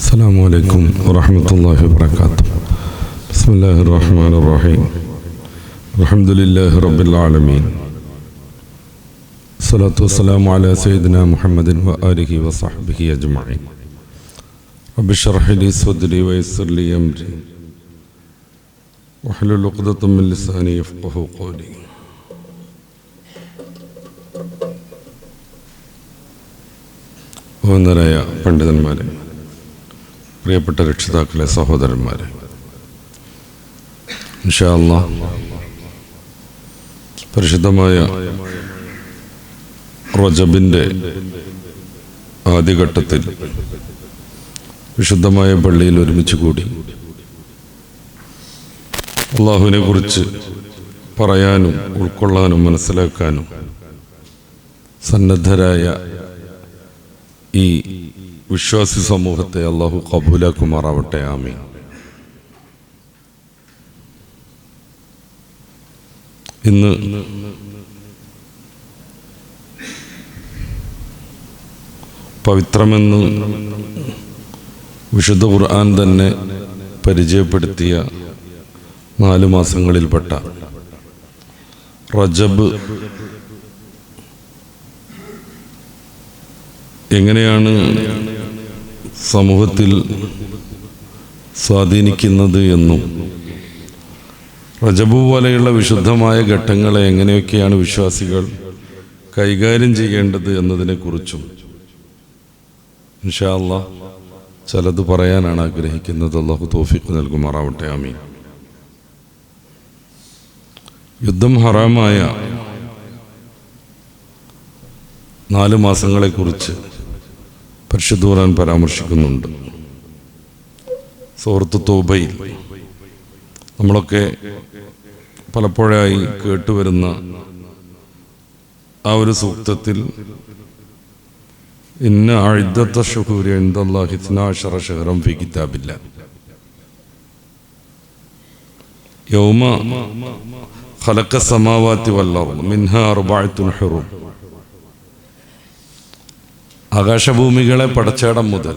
السلام عليكم ورحمة الله وبركاته. بسم الله الرحمن الرحيم. الحمد لله رب العالمين. الصلاة والسلام على سيدنا محمد وآله وصحبه أجمعين. رب اشرح لي صدري ويسر لي أمري واحلل عقدة من لساني يفقهوا قولي. ബഹുമാന്യരായ പണ്ഡിതന്മാരെ, പ്രിയപ്പെട്ട രക്ഷിതാക്കളെ, സഹോദരന്മാരെ, ഇൻഷാ അല്ലാഹ് പരിശുദ്ധമായ റജബിൻ്റെ ആദ്യഘട്ടത്തിൽ വിശുദ്ധമായ പള്ളിയിൽ ഒരുമിച്ച് കൂടി അള്ളാഹുവിനെ കുറിച്ച് പറയാനും ഉൾക്കൊള്ളാനും മനസ്സിലാക്കാനും സന്നദ്ധരായ ഈ വിശ്വാസി സമൂഹത്തെ അള്ളാഹു കബൂലാക്കുമാറാവട്ടെ. ആമീൻ. ഇന്ന് പവിത്രമെന്ന് വിശുദ്ധ ഖുർആൻ തന്നെ പരിചയപ്പെടുത്തിയ 4 മാസങ്ങളിൽപ്പെട്ട റജബ് എങ്ങനെയാണ് സമൂഹത്തിൽ സ്വാധീനിക്കുന്നത് എന്നും റജബ് പോലെയുള്ള വിശുദ്ധമായ ഘട്ടങ്ങളെ എങ്ങനെയൊക്കെയാണ് വിശ്വാസികൾ കൈകാര്യം ചെയ്യേണ്ടത് എന്നതിനെക്കുറിച്ചും ഇൻഷാ അല്ലാഹ് ചിലത് പറയാനാണ് ആഗ്രഹിക്കുന്നത്. അല്ലാഹു തൗഫീഖ് നൽകുമാറാവട്ടെ. ആമീൻ. യുദ്ധം ഹറാമായ 4 മാസങ്ങളെക്കുറിച്ച് പരിശുദ്ധ ഖുർആൻ പരാമർശിക്കുന്നുണ്ട്. സൂറത്ത് തൗബയിൽ നമ്മളൊക്കെ പലപ്പോഴായി കേട്ടുവരുന്ന ആ ഒരു സൂക്തത്തിൽ ഇന്ന അഇദ്ദത്ത ശുഹൂരി ഇൻദല്ലാഹി 12 ശഹറൻ ഫീ കിതാബില്ലാഹ് യൗമ ഖലഖ സമാവാതി വൽ അർദ് മിൻഹാ അർബഅത്തുൻ ഹുറും. ആകാശഭൂമികളെ പടച്ചേടം മുതൽ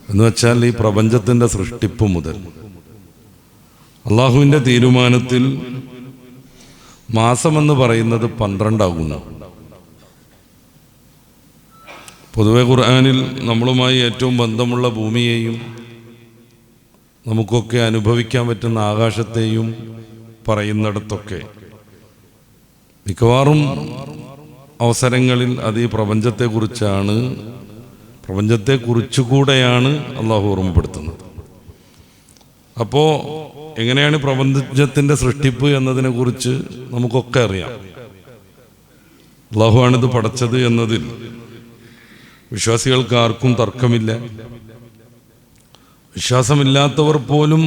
എന്ന് വെച്ചാൽ ഈ പ്രപഞ്ചത്തിൻ്റെ സൃഷ്ടിപ്പ് മുതൽ അള്ളാഹുവിൻ്റെ തീരുമാനത്തിൽ മാസമെന്ന് പറയുന്നത് 12 ആകുന്നു. പൊതുവെ ഖുർആനിൽ നമ്മളുമായി ഏറ്റവും ബന്ധമുള്ള ഭൂമിയെയും നമുക്കൊക്കെ അനുഭവിക്കാൻ പറ്റുന്ന ആകാശത്തെയും പറയുന്നിടത്തൊക്കെ മിക്കവാറും അവസരങ്ങളിൽ അത് ഈ പ്രപഞ്ചത്തെക്കുറിച്ചുകൂടെയാണ് അള്ളാഹു ഓർമ്മപ്പെടുത്തുന്നത്. അപ്പോൾ എങ്ങനെയാണ് പ്രപഞ്ചത്തിൻ്റെ സൃഷ്ടിപ്പ് എന്നതിനെക്കുറിച്ച് നമുക്കൊക്കെ അറിയാം. അള്ളാഹുവാണിത് പടച്ചത് എന്നതിൽ വിശ്വാസികൾക്ക് ആർക്കും തർക്കമില്ല. വിശ്വാസമില്ലാത്തവർ പോലും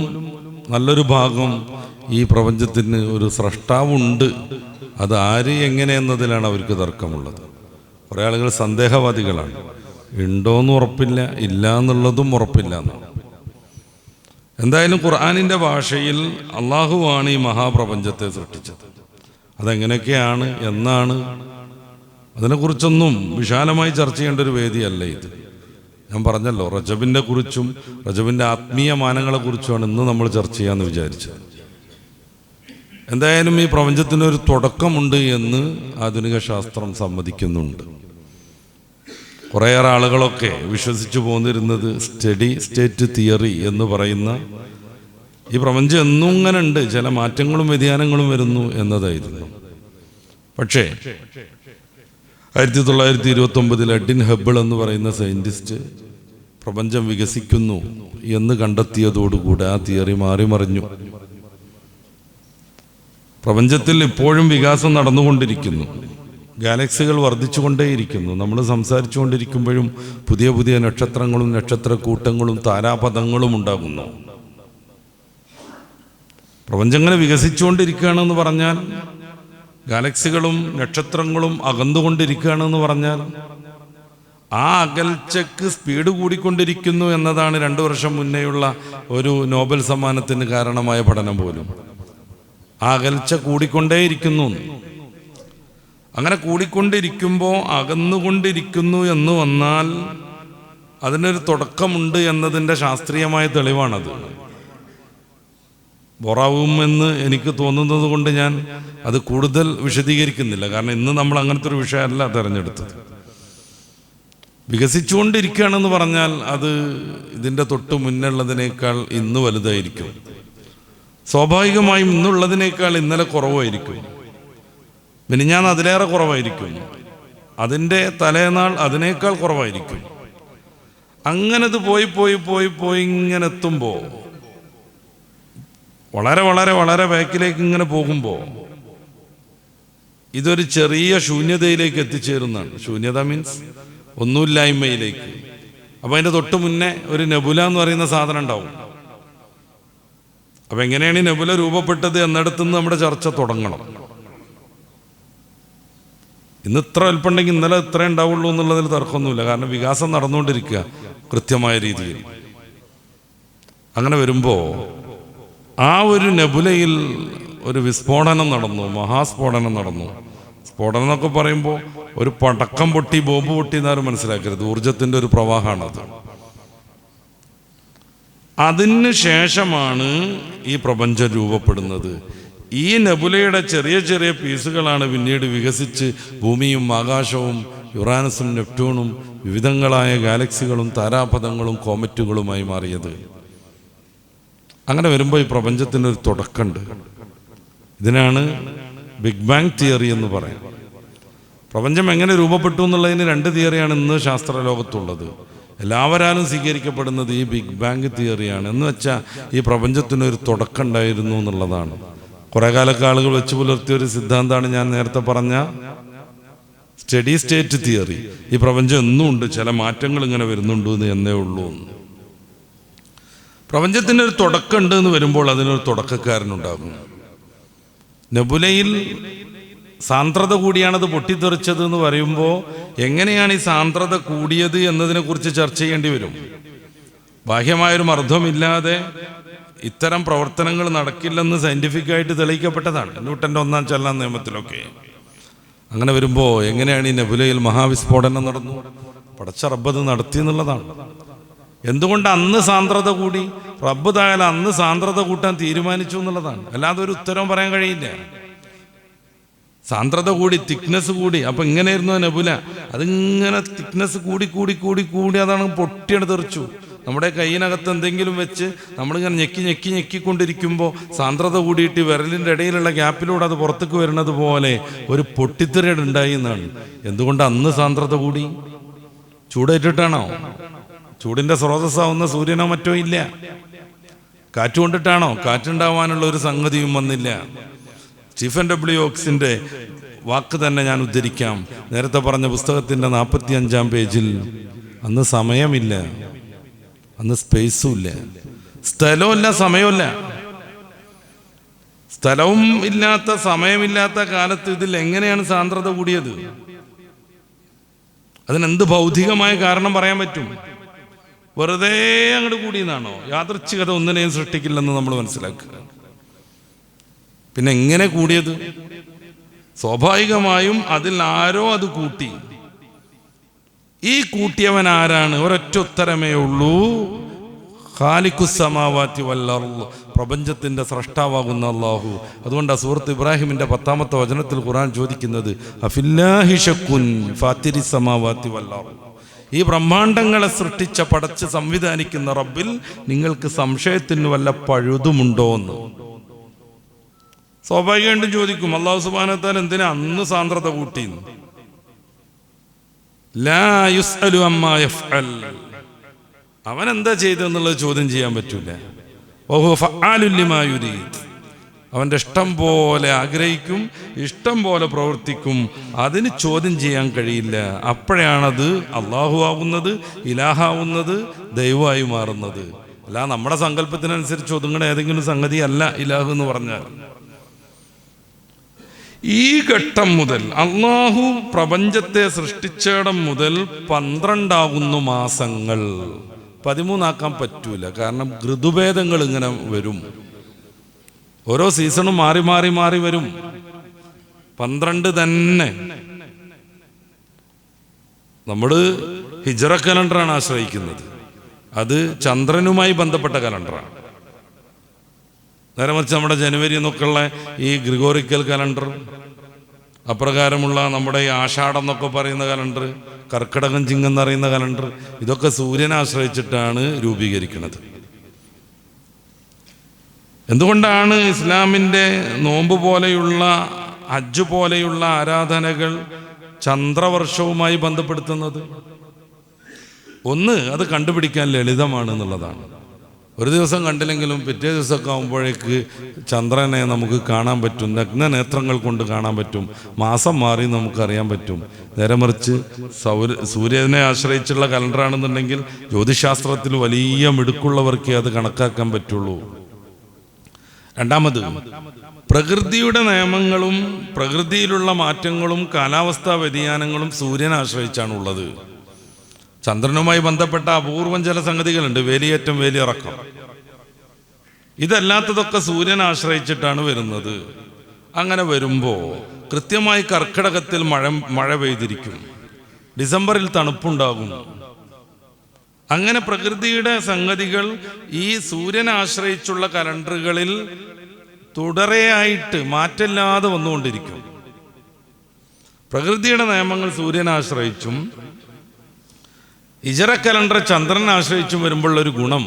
നല്ലൊരു ഭാഗം ഈ പ്രപഞ്ചത്തിന് ഒരു സ്രഷ്ടാവുണ്ട്, അത് ആര് എങ്ങനെ എന്നതിലാണ് അവർക്ക് തർക്കമുള്ളത്. കുറേ ആളുകൾ സന്ദേഹവാദികളാണ്. ഉണ്ടോയെന്നും ഉറപ്പില്ല, ഇല്ല എന്നുള്ളതും ഉറപ്പില്ല എന്നാണ്. എന്തായാലും ഖുർആനിൻ്റെ ഭാഷയിൽ അള്ളാഹുവാണ് ഈ മഹാപ്രപഞ്ചത്തെ സൃഷ്ടിച്ചത്. അതെങ്ങനെയൊക്കെയാണ്, എന്നാണ്, അതിനെക്കുറിച്ചൊന്നും വിശാലമായി ചർച്ച ചെയ്യേണ്ട ഒരു വേദിയല്ല ഇത്. ഞാൻ പറഞ്ഞല്ലോ, റജബിൻ്റെ കുറിച്ചും റജബിൻ്റെ ആത്മീയ മാനങ്ങളെക്കുറിച്ചുമാണ് ഇന്ന് നമ്മൾ ചർച്ച ചെയ്യാമെന്ന് വിചാരിച്ചത്. എന്തായാലും ഈ പ്രപഞ്ചത്തിനൊരു തുടക്കമുണ്ട് എന്ന് ആധുനിക ശാസ്ത്രം സമ്മതിക്കുന്നുണ്ട്. കുറേയേറെ ആളുകളൊക്കെ വിശ്വസിച്ചു പോന്നിരുന്നത് സ്റ്റഡി സ്റ്റേറ്റ് തിയറി എന്ന് പറയുന്ന ഈ പ്രപഞ്ചം എന്നും ഇങ്ങനെ ഉണ്ട്, ചില മാറ്റങ്ങളും വ്യതിയാനങ്ങളും വരുന്നു എന്നതായിരുന്നു. പക്ഷേ 1929 എഡ്വിൻ ഹബിൾ എന്ന് പറയുന്ന സയൻറ്റിസ്റ്റ് പ്രപഞ്ചം വികസിക്കുന്നു എന്ന് കണ്ടെത്തിയതോടുകൂടി ആ തിയറി മാറിമറിഞ്ഞു. പ്രപഞ്ചത്തിൽ ഇപ്പോഴും വികാസം നടന്നുകൊണ്ടിരിക്കുന്നു. ഗാലക്സികൾ വർദ്ധിച്ചുകൊണ്ടേയിരിക്കുന്നു. നമ്മൾ സംസാരിച്ചുകൊണ്ടിരിക്കുമ്പോഴും പുതിയ പുതിയ നക്ഷത്രങ്ങളും നക്ഷത്രക്കൂട്ടങ്ങളും താരാപഥങ്ങളും ഉണ്ടാകുന്നു. പ്രപഞ്ചം ഇങ്ങനെ വികസിച്ചുകൊണ്ടിരിക്കുകയാണെന്ന് പറഞ്ഞാൽ, ഗാലക്സികളും നക്ഷത്രങ്ങളും അകന്നുകൊണ്ടിരിക്കുകയാണെന്ന് പറഞ്ഞാൽ, ആ അകൽച്ചക്ക് സ്പീഡ് കൂടിക്കൊണ്ടിരിക്കുന്നു എന്നതാണ് 2 വർഷം മുന്നേയുള്ള ഒരു നോബൽ സമ്മാനത്തിന് കാരണമായ പഠനം പോലും. ആ അകൽച്ച കൂടിക്കൊണ്ടേയിരിക്കുന്നു. അങ്ങനെ കൂടിക്കൊണ്ടിരിക്കുമ്പോൾ അകന്നുകൊണ്ടിരിക്കുന്നു എന്ന് വന്നാൽ അതിനൊരു തുടക്കമുണ്ട് എന്നതിൻ്റെ ശാസ്ത്രീയമായ തെളിവാണത്. ബോറാവുമെന്ന് എനിക്ക് തോന്നുന്നത് കൊണ്ട് ഞാൻ അത് കൂടുതൽ വിശദീകരിക്കുന്നില്ല. കാരണം ഇന്ന് നമ്മൾ അങ്ങനത്തെ ഒരു വിഷയമല്ല തിരഞ്ഞെടുത്തത്. വികസിച്ചുകൊണ്ടിരിക്കുകയാണെന്ന് പറഞ്ഞാൽ അത് ഇതിൻ്റെ തൊട്ട് മുന്നുള്ളതിനേക്കാൾ ഇന്ന് വലുതായിരിക്കും. സ്വാഭാവികമായും ഇന്നുള്ളതിനേക്കാൾ ഇന്നലെ കുറവായിരിക്കും. മിനിഞ്ഞാന്ന് അതിലേറെ കുറവായിരിക്കും. അതിൻ്റെ തലേനാൾ അതിനേക്കാൾ കുറവായിരിക്കും. അങ്ങനത് പോയി പോയി പോയി പോയി ഇങ്ങനെ എത്തുമ്പോൾ, വളരെ വളരെ വളരെ ബാക്കിലേക്ക് ഇങ്ങനെ പോകുമ്പോൾ ഇതൊരു ചെറിയ ശൂന്യതയിലേക്ക് എത്തിച്ചേരുന്നതാണ്. ശൂന്യത മീൻസ് ഒന്നുമില്ലായ്മയിലേക്ക്. അപ്പം അതിൻ്റെ തൊട്ട് മുന്നേ ഒരു നെബുല എന്ന് പറയുന്ന സാധനം ഉണ്ടാവും. അപ്പം എങ്ങനെയാണ് ഈ നെബുല രൂപപ്പെട്ടത് എന്നിടത്തുനിന്ന് നമ്മുടെ ചർച്ച തുടങ്ങണം. ഇന്ന് ഇത്ര അല്പമുണ്ടെങ്കിൽ ഇന്നലെ ഇത്ര ഉണ്ടാവുള്ളൂ എന്നുള്ളതിൽ തർക്കമൊന്നുമില്ല. കാരണം വികാസം നടന്നുകൊണ്ടിരിക്കുക കൃത്യമായ രീതിയിൽ. അങ്ങനെ വരുമ്പോൾ ആ ഒരു നെബുലയിൽ ഒരു വിസ്ഫോടനം നടന്നു, മഹാസ്ഫോടനം നടന്നു. സ്ഫോടനം എന്നൊക്കെ പറയുമ്പോൾ ഒരു പടക്കം പൊട്ടി ബോംബ് പൊട്ടി എന്നാരും മനസ്സിലാക്കരുത്. ഊർജത്തിൻ്റെ ഒരു പ്രവാഹമാണത്. അതിന് ശേഷമാണ് ഈ പ്രപഞ്ചം രൂപപ്പെടുന്നത്. ഈ നെബുലയുടെ ചെറിയ ചെറിയ പീസുകളാണ് പിന്നീട് വികസിച്ച് ഭൂമിയും ആകാശവും യുറാനസും നെപ്റ്റ്യൂണും വിവിധങ്ങളായ ഗാലക്സികളും താരാപഥങ്ങളും കോമറ്റുകളുമായി മാറിയത്. അങ്ങനെ വരുമ്പോൾ ഈ പ്രപഞ്ചത്തിനൊരു തുടക്കമുണ്ട്. ഇതിനാണ് ബിഗ് ബാങ് തിയറി എന്ന് പറയാം. പ്രപഞ്ചം എങ്ങനെ രൂപപ്പെട്ടു എന്നുള്ളതിന് 2 തിയറിയാണ് ഇന്ന് ശാസ്ത്രലോകത്തുള്ളത്. എല്ലാവരാലും സ്വീകരിക്കപ്പെടുന്നത് ഈ ബിഗ് ബാങ് തിയറിയാണ്. എന്ന് വെച്ചാൽ ഈ പ്രപഞ്ചത്തിനൊരു തുടക്കം ഉണ്ടായിരുന്നു എന്നുള്ളതാണ്. കുറേ കാലൊക്കെ ആളുകൾ വെച്ച് പുലർത്തിയൊരു സിദ്ധാന്തമാണ് ഞാൻ നേരത്തെ പറഞ്ഞ സ്റ്റഡി സ്റ്റേറ്റ് തിയറി. ഈ പ്രപഞ്ചം എന്നും ഉണ്ട്, ചില മാറ്റങ്ങൾ ഇങ്ങനെ വരുന്നുണ്ട് എന്നേ ഉള്ളൂ എന്ന്. പ്രപഞ്ചത്തിൻ്റെ ഒരു തുടക്കമുണ്ട് എന്ന് വരുമ്പോൾ അതിനൊരു തുടക്കക്കാരനുണ്ടാകും. നെബുലയിൽ സാന്ദ്രത കൂടിയാണത് പൊട്ടിത്തെറിച്ചത് എന്ന് പറയുമ്പോൾ എങ്ങനെയാണ് ഈ സാന്ദ്രത കൂടിയത് എന്നതിനെ കുറിച്ച് ചർച്ച ചെയ്യേണ്ടി വരും. ബാഹ്യമായൊരു മർദ്ദമില്ലാതെ ഇത്തരം പ്രവർത്തനങ്ങൾ നടക്കില്ലെന്ന് സയന്റിഫിക്കായിട്ട് തെളിയിക്കപ്പെട്ടതാണ് ന്യൂട്ടൻ്റെ 1-ാം ചലന നിയമത്തിലൊക്കെ. അങ്ങനെ വരുമ്പോൾ എങ്ങനെയാണ് ഈ നെബുലയിൽ മഹാവിസ്ഫോടനം നടന്നു? പടച്ച റബ്ബ് അത് നടത്തി എന്നുള്ളതാണ്. എന്തുകൊണ്ട് അന്ന് സാന്ദ്രത കൂടി? റബ്ബ് തായാലും അന്ന് സാന്ദ്രത കൂട്ടാൻ തീരുമാനിച്ചു എന്നുള്ളതാണ്. അല്ലാതെ ഒരു ഉത്തരവും പറയാൻ കഴിയില്ല. സാന്ദ്രത കൂടി, തിക്നെസ് കൂടി. അപ്പം ഇങ്ങനെയായിരുന്നു നെബുല. അതിങ്ങനെ തിക്നെസ് കൂടി കൂടി കൂടി കൂടി അതാണ് പൊട്ടിയെടുത്ത് തെറിച്ചു. നമ്മുടെ കയ്യിനകത്ത് എന്തെങ്കിലും വെച്ച് നമ്മളിങ്ങനെ ഞെക്കി ഞെക്കി ഞെക്കിക്കൊണ്ടിരിക്കുമ്പോൾ സാന്ദ്രത കൂടിയിട്ട് വിരലിൻ്റെ ഇടയിലുള്ള ഗ്യാപ്പിലൂടെ അത് പുറത്തേക്ക് വരുന്നത് പോലെ ഒരു പൊട്ടിത്തെറിയുടെ ഉണ്ടായി എന്നാണ്. എന്തുകൊണ്ട് അന്ന് സാന്ദ്രത കൂടി? ചൂടേറ്റിട്ടാണോ? ചൂടിൻ്റെ സ്രോതസ്സാവുന്ന സൂര്യനോ മറ്റോ ഇല്ല. കാറ്റുകൊണ്ടിട്ടാണോ? കാറ്റുണ്ടാവാനുള്ള ഒരു സംഗതിയും വന്നില്ല. സ്റ്റീഫൻ ഡബ്ല്യു ഹോക്കിൻ്റെ വാക്ക് തന്നെ ഞാൻ ഉദ്ധരിക്കാം. നേരത്തെ പറഞ്ഞ പുസ്തകത്തിൻ്റെ 45-ാം പേജിൽ അന്ന് സമയമില്ല, അന്ന് സ്പേസും ഇല്ല, സ്ഥലവുമില്ല, സമയമില്ല. സ്ഥലവും ഇല്ലാത്ത സമയമില്ലാത്ത കാലത്ത് ഇതിൽ എങ്ങനെയാണ് സാന്ദ്രത കൂടിയത്? അതിനെന്ത് ഭൗതികമായ കാരണം പറയാൻ പറ്റും? വെറുതെ അങ്ങോട്ട് കൂടിയെന്നാണോ? യാദൃച്ഛികത ഒന്നിനെയും സൃഷ്ടിക്കില്ലെന്ന് നമ്മൾ മനസ്സിലാക്കുക. പിന്നെ എങ്ങനെ കൂടിയത്? സ്വാഭാവികമായും അതിൽ ആരോ അത് കൂട്ടി. ഈ കൂട്ടിയവൻ ആരാണ്? ഒരൊറ്റ ഉത്തരമേ ഉള്ളൂ. ഖാലിഖുസ്സമാവാതി വൽ അർള്, പ്രപഞ്ചത്തിന്റെ സ്രഷ്ടാവാകുന്ന അല്ലാഹു. അതുകൊണ്ട് സൂറത്ത് ഇബ്രാഹിമിന്റെ 10-ാമത്തെ വചനത്തിൽ ഖുർആൻ ചോദിക്കുന്നത് അഫില്ലാഹി ശക്കുൻ ഫാത്തിരിസ് സമാവാതി വൽ അർള്, ഈ ബ്രഹ്മാണ്ടങ്ങളെ സൃഷ്ടിച്ച പടച്ച് സംവിധാനിക്കുന്ന റബ്ബിൽ നിങ്ങൾക്ക് സംശയത്തിന് വല്ല പഴുതുമുണ്ടോ എന്ന്. സ്വാഭാവികമായിട്ടും ചോദിക്കും, അല്ലാഹു സുബ്ഹാനഹു വ തആല എന്തിനാ അന്ന് സാന്ദ്രത കൂട്ടി? ലാ യുസ്അലു അമ്മാ യഫ്അൽ, അവൻ എന്താ ചെയ്തെന്നുള്ളത് ചോദ്യം ചെയ്യാൻ പറ്റൂല. വഹുവ ഫഅാലുൻ ലിമാ യുരീദ്, അവൻ്റെ ഇഷ്ടം പോലെ ആഗ്രഹിക്കും, ഇഷ്ടം പോലെ പ്രവർത്തിക്കും. അതിന് ചോദ്യം ചെയ്യാൻ കഴിയില്ല. അപ്പോഴാണത് അള്ളാഹു ആവുന്നത്, ഇലാഹാവുന്നത്, ദൈവമായി മാറുന്നത്. അല്ല നമ്മുടെ സങ്കല്പത്തിനനുസരിച്ച് ഒതുങ്ങണ ഏതെങ്കിലും സംഗതി അല്ല ഇലാഹ് എന്ന് പറഞ്ഞാൽ. ഈ ഘട്ടം മുതൽ അള്ളാഹു പ്രപഞ്ചത്തെ സൃഷ്ടിച്ചിടം മുതൽ 12 മാസങ്ങൾ, 13 പറ്റൂല. കാരണം ഋതുഭേദങ്ങൾ ഇങ്ങനെ വരും, ഓരോ സീസണും മാറി മാറി മാറി വരും. 12 തന്നെ. നമ്മൾ ഹിജ്റ കലണ്ടറാണ് ആശ്രയിക്കുന്നത്. അത് ചന്ദ്രനുമായി ബന്ധപ്പെട്ട കലണ്ടറാണ്. നേരെ മറിച്ച് നമ്മുടെ ജനുവരി എന്നൊക്കെയുള്ള ഈ ഗ്രിഗോറിക്കൽ കലണ്ടർ, അപ്രകാരമുള്ള നമ്മുടെ ഈ ആഷാഢം എന്നൊക്കെ പറയുന്ന കലണ്ടർ, കർക്കിടകം ചിങ്ങെന്നറിയുന്ന കലണ്ടർ, ഇതൊക്കെ സൂര്യനെ ആശ്രയിച്ചിട്ടാണ് രൂപീകരിക്കുന്നത്. എന്തുകൊണ്ടാണ് ഇസ്ലാമിൻ്റെ നോമ്പ് പോലെയുള്ള ഹജ്ജ് പോലെയുള്ള ആരാധനകൾ ചന്ദ്രവർഷവുമായി ബന്ധപ്പെടുത്തുന്നത്? ഒന്ന്, അത് കണ്ടുപിടിക്കാൻ ലളിതമാണ് എന്നുള്ളതാണ്. ഒരു ദിവസം കണ്ടില്ലെങ്കിലും പിറ്റേ ദിവസമൊക്കെ ആകുമ്പോഴേക്ക് ചന്ദ്രനെ നമുക്ക് കാണാൻ പറ്റും, നഗ്നനേത്രങ്ങൾ കൊണ്ട് കാണാൻ പറ്റും, മാസം മാറി നമുക്കറിയാൻ പറ്റും. നേരെ മറിച്ച് സൂര്യനെ ആശ്രയിച്ചുള്ള കലണ്ടറാണെന്നുണ്ടെങ്കിൽ ജ്യോതിശാസ്ത്രത്തിൽ വലിയ മിടുക്കുള്ളവർക്കേ അത് കണക്കാക്കാൻ പറ്റുള്ളൂ. രണ്ടാമത്, പ്രകൃതിയുടെ നിയമങ്ങളും പ്രകൃതിയിലുള്ള മാറ്റങ്ങളും കാലാവസ്ഥാ വ്യതിയാനങ്ങളും സൂര്യനെ ആശ്രയിച്ചാണുള്ളത്. ചന്ദ്രനുമായി ബന്ധപ്പെട്ട അപൂർവം ചില സംഗതികളുണ്ട്, വേലിയേറ്റം, വേലിയിറക്കം. ഇതല്ലാത്തതൊക്കെ സൂര്യനെ ആശ്രയിച്ചിട്ടാണ് വരുന്നത്. അങ്ങനെ വരുമ്പോൾ കൃത്യമായി കർക്കിടകത്തിൽ മഴ പെയ്തിരിക്കും, ഡിസംബറിൽ തണുപ്പുണ്ടാകും. അങ്ങനെ പ്രകൃതിയുടെ സംഗതികൾ ഈ സൂര്യനെ ആശ്രയിച്ചുള്ള കലണ്ടറുകളിൽ തുടരെയായിട്ട് മാറ്റമില്ലാതെ വന്നുകൊണ്ടിരിക്കും. പ്രകൃതിയുടെ നിയമങ്ങൾ സൂര്യനെ ആശ്രയിച്ചും ഹിജ്റ കലണ്ടർ ചന്ദ്രനെ ആശ്രയിച്ചും വരുമ്പോഴുള്ളൊരു ഗുണം,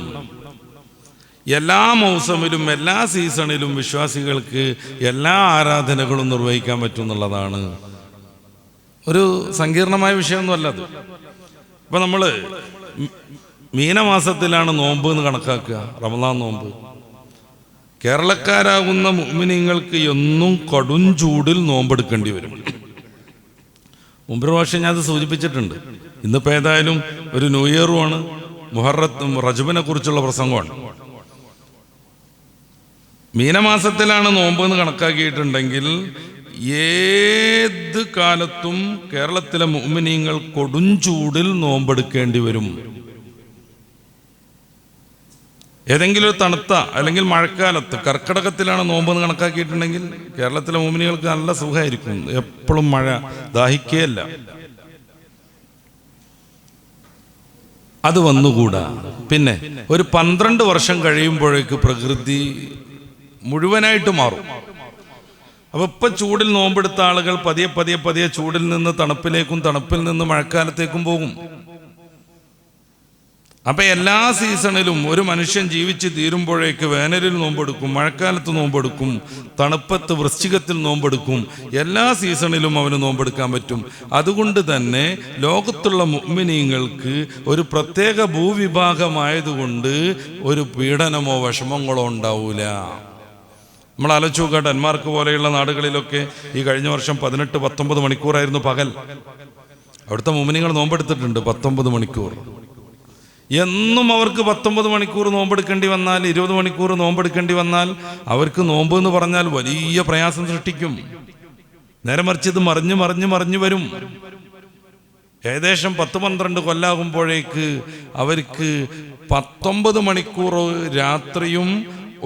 എല്ലാ മൗസമിലും എല്ലാ സീസണിലും വിശ്വാസികൾക്ക് എല്ലാ ആരാധനകളും നിർവഹിക്കാൻ പറ്റും എന്നുള്ളതാണ്. ഒരു സങ്കീർണമായ വിഷയമൊന്നുമല്ല അത്. ഇപ്പം നമ്മൾ മീനമാസത്തിലാണ് നോമ്പ് എന്ന് കണക്കാക്കുക, റമദാൻ നോമ്പ്. കേരളക്കാരാകുന്ന മുഅ്മിനീങ്ങൾക്ക് എന്നും കൊടും ചൂടിൽ നോമ്പെടുക്കേണ്ടി വരും. മുമ്പൊരു പ്രാവശ്യം ഞാൻ അത് സൂചിപ്പിച്ചിട്ടുണ്ട്. ഇന്നിപ്പോൾ ഏതായാലും ഒരു ന്യൂ ഇയറുമാണ്, മുഹറത്തും റജബിനെ കുറിച്ചുള്ള പ്രസംഗമാണ്. മീനമാസത്തിലാണ് നോമ്പ് എന്ന് കണക്കാക്കിയിട്ടുണ്ടെങ്കിൽ ഏത് കാലത്തും കേരളത്തിലെ മുഅ്മിനീങ്ങൾ കൊടുംചൂടിൽ നോമ്പെടുക്കേണ്ടി വരും. ഏതെങ്കിലും ഒരു തണുത്ത അല്ലെങ്കിൽ മഴക്കാലത്ത് കർക്കിടകത്തിലാണ് നോമ്പെന്ന് കണക്കാക്കിയിട്ടുണ്ടെങ്കിൽ കേരളത്തിലെ മുഅ്മിനീങ്ങൾക്ക് നല്ല സുഖമായിരിക്കും, എപ്പോഴും മഴ, ദാഹിക്കുകയല്ല. അത് വന്നുകൂടാ. പിന്നെ ഒരു 12 വർഷം കഴിയുമ്പോഴേക്ക് പ്രകൃതി മുഴുവനായിട്ട് മാറും. അപ്പൊ ഇപ്പം ചൂടിൽ നോമ്പെടുത്ത ആളുകൾ പതിയെ പതിയെ പതിയെ ചൂടിൽ നിന്ന് തണുപ്പിലേക്കും തണുപ്പിൽ നിന്ന് മഴക്കാലത്തേക്കും പോകും. അപ്പൊ എല്ലാ സീസണിലും ഒരു മനുഷ്യൻ ജീവിച്ച് തീരുമ്പോഴേക്ക് വേനലിൽ നോമ്പെടുക്കും, മഴക്കാലത്ത് നോമ്പെടുക്കും, തണുപ്പത്ത് വൃശ്ചികത്തിൽ നോമ്പെടുക്കും. എല്ലാ സീസണിലും അവന് നോമ്പെടുക്കാൻ പറ്റും. അതുകൊണ്ട് തന്നെ ലോകത്തുള്ള മുഅ്മിനീങ്ങൾക്ക് ഒരു പ്രത്യേക ഭൂവിഭാഗമായതുകൊണ്ട് ഒരു പീഡനമോ വിഷമങ്ങളോ ഉണ്ടാവൂല. നമ്മൾ ആലോചിച്ച് നോക്കുക, ഡെൻമാർക്ക് പോലെയുള്ള നാടുകളിലൊക്കെ ഈ കഴിഞ്ഞ വർഷം 18-19 മണിക്കൂറായിരുന്നു പകൽ. അവിടുത്തെ മുഅ്മിനീങ്ങൾ നോമ്പെടുത്തിട്ടുണ്ട് 19 മണിക്കൂർ. എന്നും അവർക്ക് 19 മണിക്കൂർ നോമ്പെടുക്കേണ്ടി വന്നാൽ, 20 മണിക്കൂർ നോമ്പെടുക്കേണ്ടി വന്നാൽ അവർക്ക് നോമ്പ് എന്ന് പറഞ്ഞാൽ വലിയ പ്രയാസം സൃഷ്ടിക്കും. നേരെ മറിച്ച് ഇത് മറിഞ്ഞു വരും. ഏകദേശം 10-12 കൊല്ലാകുമ്പോഴേക്ക് അവർക്ക് 19 മണിക്കൂർ രാത്രിയും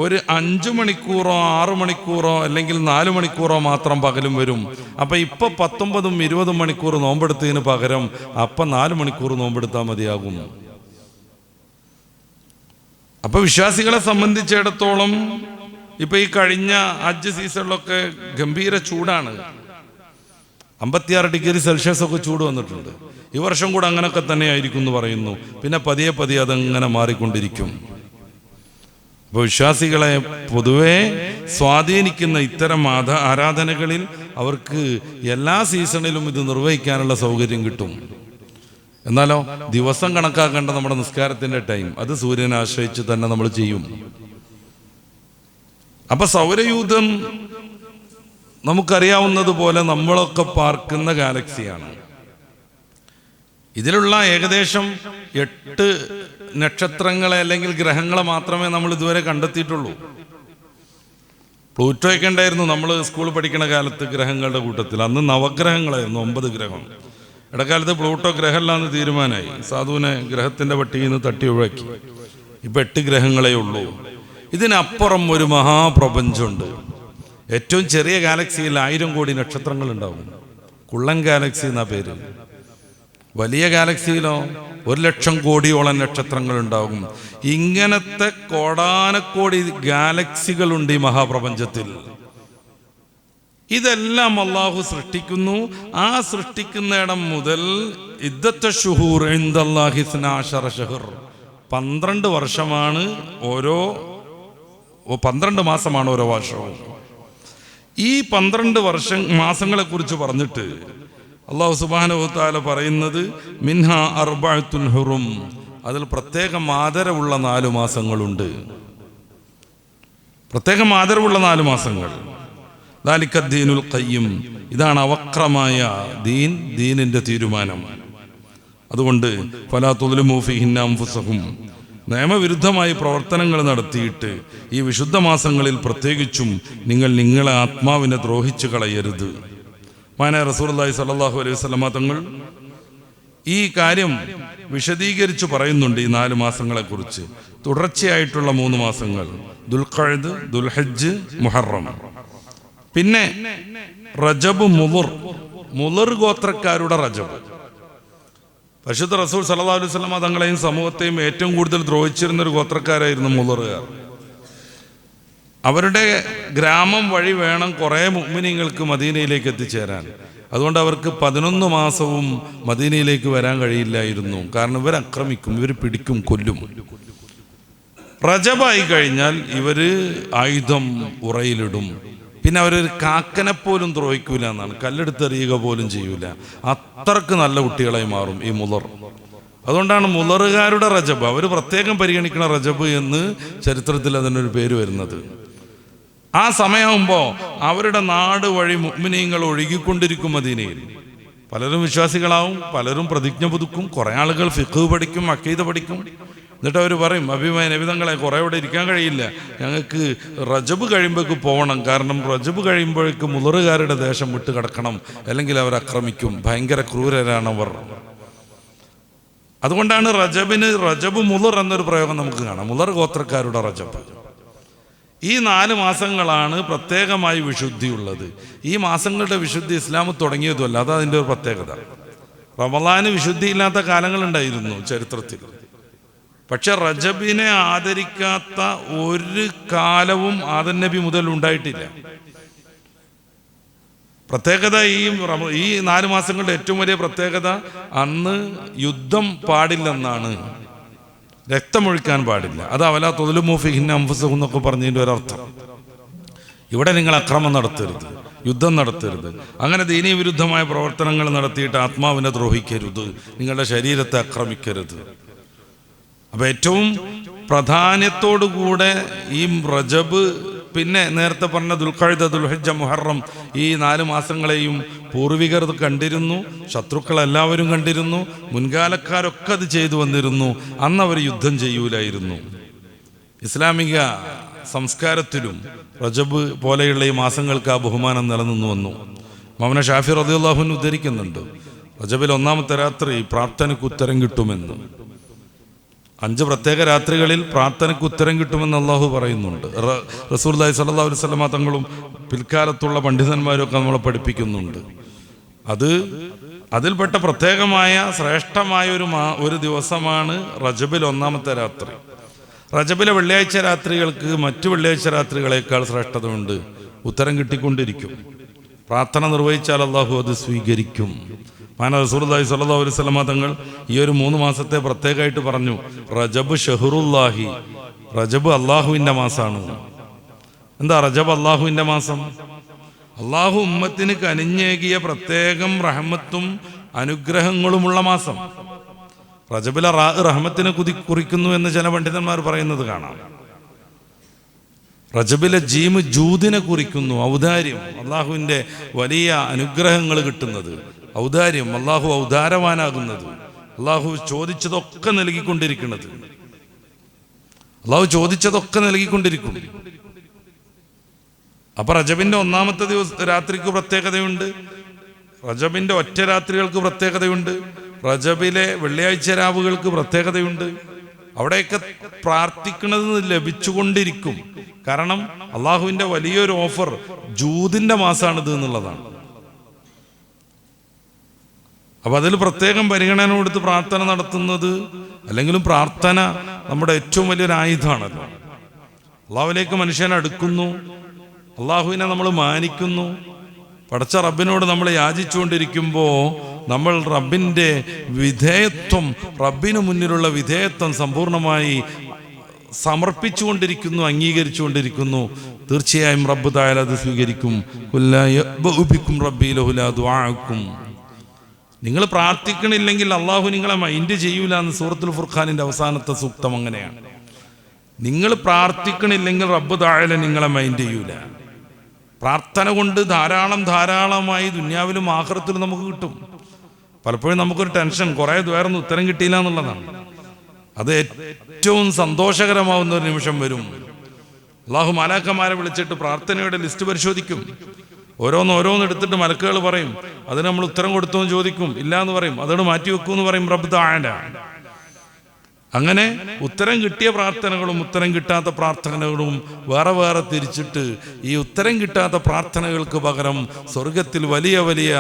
ഒരു 5 മണിക്കൂറോ 6 മണിക്കൂറോ അല്ലെങ്കിൽ 4 മണിക്കൂറോ മാത്രം പകലും വരും. അപ്പം ഇപ്പം 19-20 മണിക്കൂർ നോമ്പെടുത്തതിന് പകരം അപ്പം 4 മണിക്കൂർ നോമ്പെടുത്താൽ മതിയാകും. അപ്പൊ വിശ്വാസികളെ സംബന്ധിച്ചിടത്തോളം ഇപ്പൊ ഈ കഴിഞ്ഞ ഹജ്ജ് സീസണിലൊക്കെ ഗംഭീര ചൂടാണ്. 56 ഡിഗ്രി സെൽഷ്യസ് ഒക്കെ ചൂട് വന്നിട്ടുണ്ട്. ഈ വർഷം കൂടെ അങ്ങനെയൊക്കെ തന്നെ ആയിരിക്കും എന്ന് പറയുന്നു. പിന്നെ പതിയെ പതിയെ അതങ്ങനെ മാറിക്കൊണ്ടിരിക്കും. അപ്പോൾ വിശ്വാസികളെ പൊതുവെ സ്വാധീനിക്കുന്ന ഇത്തരം ആരാധനകളിൽ അവർക്ക് എല്ലാ സീസണിലും ഇത് നിർവഹിക്കാനുള്ള സൗകര്യം കിട്ടും. എന്നാലോ ദിവസം കണക്കാക്കേണ്ട നമ്മുടെ നിസ്കാരത്തിന്റെ ടൈം അത് സൂര്യനെ ആശ്രയിച്ച് തന്നെ നമ്മൾ ചെയ്യും. അപ്പൊ സൗരയൂഥം നമുക്കറിയാവുന്നതുപോലെ നമ്മളൊക്കെ പാർക്കുന്ന ഗാലക്സിയാണ്. ഇതിലുള്ള ഏകദേശം 8 നക്ഷത്രങ്ങളെ അല്ലെങ്കിൽ ഗ്രഹങ്ങളെ മാത്രമേ നമ്മൾ ഇതുവരെ കണ്ടെത്തിയിട്ടുള്ളൂ. പ്ലൂട്ടോയൊക്കെ ഉണ്ടായിരുന്നു നമ്മൾ സ്കൂളിൽ പഠിക്കുന്ന കാലത്ത് ഗ്രഹങ്ങളുടെ കൂട്ടത്തിൽ. അന്ന് നവഗ്രഹങ്ങളായിരുന്നു, 9 ഗ്രഹം. ഇടക്കാലത്ത് പ്ലൂട്ടോ ഗ്രഹമല്ലാന്ന് തീരുമാനമായി. സാധുവിനെ ഗ്രഹത്തിന്റെ പട്ടികയിൽ നിന്ന് തട്ടി ഒഴിവാക്കി. ഇപ്പൊ 8 ഗ്രഹങ്ങളേ ഉള്ളൂ. ഇതിനപ്പുറം ഒരു മഹാപ്രപഞ്ചമുണ്ട്. ഏറ്റവും ചെറിയ ഗാലക്സിയിൽ 1000 കോടി നക്ഷത്രങ്ങൾ ഉണ്ടാവും. കുള്ളൻ ഗാലക്സി എന്നാ പേര്. വലിയ ഗാലക്സിയിലോ 1,00,000 കോടിയോളം നക്ഷത്രങ്ങൾ ഉണ്ടാകും. ഇങ്ങനത്തെ കോടാനക്കോടി ഗാലക്സികളുണ്ട് ഈ മഹാപ്രപഞ്ചത്തിൽ. ഇതെല്ലാം അള്ളാഹു സൃഷ്ടിക്കുന്നു. ആ സൃഷ്ടിക്കുന്നിടം മുതൽ ഇദ്ദത്ത ശുഹൂർ ഇൻദല്ലാഹി 12 ശഹർ, 12 വർഷമാണ് 12 മാസമാണ് ഓരോ വർഷവും. ഈ 12 മാസങ്ങളെ കുറിച്ച് പറഞ്ഞിട്ട് അള്ളാഹു സുബ്ഹാനഹു വ തആല പറയുന്നത് മിൻഹ അർബഅത്തുൻ ഹുറും, അതിൽ പ്രത്യേകം ആദരവുള്ള 4 മാസങ്ങളുണ്ട്. പ്രത്യേകം ആദരവുള്ള 4 മാസങ്ങൾ. ദാലിക ദീനുൽ ഖയ്യിം, ഇതാണ് അവക്രമായ ദീനിന്റെ തീരുമാനം. അതുകൊണ്ട് ഫലാ തുദ്ലിമൂ ഫീഹിന്ന അൻഫുസഹും, നിയമവിരുദ്ധമായി പ്രവർത്തനങ്ങൾ നടത്തിയിട്ട് ഈ വിശുദ്ധ മാസങ്ങളിൽ പ്രത്യേകിച്ചും നിങ്ങളെ ആത്മാവിനെ ദ്രോഹിച്ചു കളയരുത്. മാന റസൂലുള്ളാഹി സ്വല്ലല്ലാഹു അലൈഹി വസല്ലമ തങ്ങൾ ഈ കാര്യം വിശദീകരിച്ചു പറയുന്നുണ്ട്. ഈ 4 മാസങ്ങളെ കുറിച്ച് തുടർച്ചയായിട്ടുള്ള 3 മാസങ്ങൾ, ദുൽഖഅദ്, ദുൽഹജ്ജ്, മുഹറം. പിന്നെ റജബ്, മുളർ ഗോത്രക്കാരുടെ റജബ്. പരിശുദ്ധ റസൂൽ സല്ലല്ലാഹു അലൈഹി വസല്ലമ തങ്ങളെയും സമൂഹത്തെയും ഏറ്റവും കൂടുതൽ ദ്രോഹിച്ചിരുന്ന ഒരു ഗോത്രക്കാരായിരുന്നു മുളറുകാർ. അവരുടെ ഗ്രാമം വഴി വേണം കുറേ മുഅ്മിനീങ്ങൾക്ക് മദീനയിലേക്ക് എത്തിച്ചേരാൻ. അതുകൊണ്ട് അവർക്ക് 11 മാസവും മദീനയിലേക്ക് വരാൻ കഴിയില്ലായിരുന്നു. കാരണം ഇവർ ആക്രമിക്കും, ഇവർ പിടിക്കും, കൊല്ലും. റജബായി കഴിഞ്ഞാൽ ഇവര് ആയുധം ഉറയിലിടും. പിന്നെ അവരൊരു കാക്കനെ പോലും ദ്രോഹിക്കൂല എന്നാണ്, കല്ലെടുത്തെറിയുക പോലും ചെയ്യൂല. അത്രക്ക് നല്ല കുട്ടികളായി മാറും ഈ മുളർ. അതുകൊണ്ടാണ് മുളറുകാരുടെ റജബ്, അവർ പ്രത്യേകം പരിഗണിക്കുന്ന റജബ് എന്ന് ചരിത്രത്തിൽ അതിനൊരു പേര് വരുന്നത്. ആ സമയമാകുമ്പോൾ അവരുടെ നാട് വഴി മുഅ്മിനീങ്ങൾ ഒഴുകിക്കൊണ്ടിരിക്കും മദീനയിൽ. പലരും വിശ്വാസികളാവും, പലരും പ്രതിജ്ഞ പുതുക്കും, കുറേ ആളുകൾ ഫിഖ് പഠിക്കും, അഖീദ പഠിക്കും. എന്നിട്ട് അവർ പറയും, അഭിമായ നബിതങ്ങളെ കുറേ ഇവിടെ ഇരിക്കാൻ കഴിയില്ല, ഞങ്ങൾക്ക് റജബ് കഴിയുമ്പോഴേക്ക് പോകണം. കാരണം റജബ് കഴിയുമ്പോഴേക്ക് മുളറുകാരുടെ ദേശം വിട്ട് കിടക്കണം, അല്ലെങ്കിൽ അവർ ആക്രമിക്കും, ഭയങ്കര ക്രൂരരാണവർ. അതുകൊണ്ടാണ് റജബ് മുളർ എന്നൊരു പ്രയോഗം നമുക്ക് കാണാം, മുളർ ഗോത്രക്കാരുടെ റജബ്. ഈ 4 മാസങ്ങളാണ് പ്രത്യേകമായി വിശുദ്ധിയുള്ളത്. ഈ മാസങ്ങളുടെ വിശുദ്ധി ഇസ്ലാം തുടങ്ങിയതുമല്ല, അത് അതിൻ്റെ ഒരു പ്രത്യേകത. റമളാന് വിശുദ്ധിയില്ലാത്ത കാലങ്ങളുണ്ടായിരുന്നു ചരിത്രത്തിൽ. പക്ഷെ റജബിനെ ആദരിക്കാത്ത ഒരു കാലവും ആദം നബി മുതൽ ഉണ്ടായിട്ടില്ല. പ്രത്യേകത ഈ 4 മാസങ്ങളുടെ ഏറ്റവും വലിയ പ്രത്യേകത, അന്ന് യുദ്ധം പാടില്ലെന്നാണ്, രക്തമൊഴിക്കാൻ പാടില്ല. അത് അവലാ തുദ്ലിമൂ ഫീഹിന്ന അൻഫുസഹും എന്നൊക്കെ പറഞ്ഞതിൻ്റെ ഒരർത്ഥം. ഇവിടെ നിങ്ങൾ അക്രമം നടത്തരുത്, യുദ്ധം നടത്തരുത്, അങ്ങനെ ദീനീ വിരുദ്ധമായ പ്രവർത്തനങ്ങൾ നടത്തിയിട്ട് ആത്മാവിനെ ദ്രോഹിക്കരുത്, നിങ്ങളുടെ ശരീരത്തെ ആക്രമിക്കരുത്. അപ്പം ഏറ്റവും പ്രാധാന്യത്തോടുകൂടെ ഈ റജബ്, പിന്നെ നേരത്തെ പറഞ്ഞ ദുൽഖഅദ്, ദുൽഹജ്ജ, മുഹറം, ഈ 4 മാസങ്ങളെയും പൂർവികർ കണ്ടിരുന്നു, ശത്രുക്കളെല്ലാവരും കണ്ടിരുന്നു, മുൻകാലക്കാരൊക്കെ അത് ചെയ്തു വന്നിരുന്നു. അന്ന് അവർ യുദ്ധം ചെയ്യൂലായിരുന്നു. ഇസ്ലാമിക സംസ്കാരത്തിലും റജബ് പോലെയുള്ള ഈ മാസങ്ങൾക്ക് ആ ബഹുമാനം നിലനിന്നു വന്നു. ഇമാം ഷാഫി റളിയല്ലാഹു അൻഹു ഉദ്ധരിക്കുന്നുണ്ട്, റജബിൽ 1-ാമത്തെ രാത്രി പ്രാർത്ഥനയ്ക്ക് ഉത്തരം കിട്ടുമെന്ന്. 5 പ്രത്യേക രാത്രികളിൽ പ്രാർത്ഥനയ്ക്ക് ഉത്തരം കിട്ടുമെന്ന് അള്ളാഹു പറയുന്നുണ്ട്. റസൂലുള്ളാഹി സ്വല്ലല്ലാഹു അലൈഹി വസല്ലമ തങ്ങളും പിൽക്കാലത്തുള്ള പണ്ഡിതന്മാരൊക്കെ നമ്മളെ പഠിപ്പിക്കുന്നുണ്ട്. അതിൽപ്പെട്ട പ്രത്യേകമായ ശ്രേഷ്ഠമായ ഒരു ദിവസമാണ് റജബിൽ 1-ാമത്തെ രാത്രി. റജബിലെ വെള്ളിയാഴ്ച രാത്രികൾക്ക് മറ്റു വെള്ളിയാഴ്ച രാത്രികളേക്കാൾ ശ്രേഷ്ഠതയുണ്ട്. ഉത്തരം കിട്ടിക്കൊണ്ടിരിക്കും. പ്രാർത്ഥന നിർവഹിച്ചാൽ അള്ളാഹു അത് സ്വീകരിക്കും. റസൂലുള്ളാഹി സ്വല്ലല്ലാഹു അലൈഹി വസല്ലമ തങ്ങൾ ഈ ഒരു 3 മാസത്തെ പ്രത്യേകമായിട്ട് പറഞ്ഞു, റജബ് ഷഹറുല്ലാഹി, റജബ് അള്ളാഹുവിൻ്റെ മാസമാണ്. എന്താ റജബ് അള്ളാഹുവിൻ്റെ മാസം? അള്ളാഹു ഉമ്മത്തിന് കനിഞ്ഞേകിയ പ്രത്യേകം റഹ്മത്തും അനുഗ്രഹങ്ങളുമുള്ള മാസം. റജബിലെ റഹ്മത്തിനെ കുറിക്കുന്നു എന്ന് ചില പണ്ഡിതന്മാർ പറയുന്നത് കാണാം. റജബിലെ ജീമ് ജൂദിനെ കുറിക്കുന്നു, ഔദാര്യം, അള്ളാഹുവിൻ്റെ വലിയ അനുഗ്രഹങ്ങൾ കിട്ടുന്നത്, ഔദാര്യം, അള്ളാഹു ഔദാരവാനാകുന്നത്, അള്ളാഹു ചോദിച്ചതൊക്കെ നൽകിക്കൊണ്ടിരിക്കുന്നത്, അള്ളാഹു ചോദിച്ചതൊക്കെ നൽകിക്കൊണ്ടിരിക്കും. അപ്പൊ റജബിന്റെ 1-ാമത്തെ രാത്രിക്ക് പ്രത്യേകതയുണ്ട്, റജബിന്റെ ഒറ്റ രാത്രികൾക്ക് പ്രത്യേകതയുണ്ട്, റജബിലെ വെള്ളിയാഴ്ച രാവുകൾക്ക് പ്രത്യേകതയുണ്ട്. അവിടെയൊക്കെ പ്രാർത്ഥിക്കുന്നത് ലഭിച്ചുകൊണ്ടിരിക്കും. കാരണം അള്ളാഹുവിന്റെ വലിയൊരു ഓഫർ ജൂദിന്റെ മാസമാണിത് എന്നുള്ളതാണ്. അപ്പോൾ അതിൽ പ്രത്യേകം പരിഗണന കൊടുത്ത് പ്രാർത്ഥന നടത്തുന്നത്, അല്ലെങ്കിലും പ്രാർത്ഥന നമ്മുടെ ഏറ്റവും വലിയൊരു ആയുധമാണല്ലോ. അള്ളാഹുവിലേക്ക് മനുഷ്യൻ അടുക്കുന്നു, അള്ളാഹുവിനെ നമ്മൾ മാനിക്കുന്നു. പടച്ച റബ്ബിനോട് നമ്മൾ യാചിച്ചുകൊണ്ടിരിക്കുമ്പോൾ നമ്മൾ റബ്ബിൻ്റെ വിധേയത്വം, റബ്ബിന് മുന്നിലുള്ള വിധേയത്വം സമ്പൂർണ്ണമായി സമർപ്പിച്ചുകൊണ്ടിരിക്കുന്നു, അംഗീകരിച്ചുകൊണ്ടിരിക്കുന്നു. തീർച്ചയായും റബ്ബ് തആല അത് സ്വീകരിക്കും. റബ്ബി ലൗലാ ദുആഅക്കും. നിങ്ങൾ പ്രാർത്ഥിക്കണില്ലെങ്കിൽ അള്ളാഹു നിങ്ങളെ മൈൻഡ് ചെയ്യൂല എന്ന് സൂറത്തുൽ ഫുർഖാനിൻ്റെ അവസാനത്തെ സൂക്തം അങ്ങനെയാണ്. നിങ്ങൾ പ്രാർത്ഥിക്കണില്ലെങ്കിൽ റബ്ബ് തആല നിങ്ങളെ മൈൻഡ് ചെയ്യൂല. പ്രാർത്ഥന കൊണ്ട് ധാരാളമായി ദുനിയാവിലും ആഖിറത്തിലും നമുക്ക് കിട്ടും. പലപ്പോഴും നമുക്കൊരു ടെൻഷൻ, കുറേ ദ്വാരൊന്നും ഉത്തരം കിട്ടിയില്ല എന്നുള്ളതാണ്. അത് ഏറ്റവും സന്തോഷകരമാവുന്ന ഒരു നിമിഷം വരും. അള്ളാഹു മലാക്കന്മാരെ വിളിച്ചിട്ട് പ്രാർത്ഥനയുടെ ലിസ്റ്റ് പരിശോധിക്കും. ഓരോന്ന് എടുത്തിട്ട് മലക്കുകൾ പറയും, അതിന് നമ്മൾ ഉത്തരം കൊടുത്തു എന്ന് ചോദിക്കും. ഇല്ല എന്ന് പറയും, അതോട് മാറ്റി വെക്കൂ എന്ന് പറയും റബ്ബ് തആല. അങ്ങനെ ഉത്തരം കിട്ടിയ പ്രാർത്ഥനകളും ഉത്തരം കിട്ടാത്ത പ്രാർത്ഥനകളും വേറെ തിരിച്ചിട്ട് ഈ ഉത്തരം കിട്ടാത്ത പ്രാർത്ഥനകൾക്ക് പകരം സ്വർഗത്തിൽ വലിയ വലിയ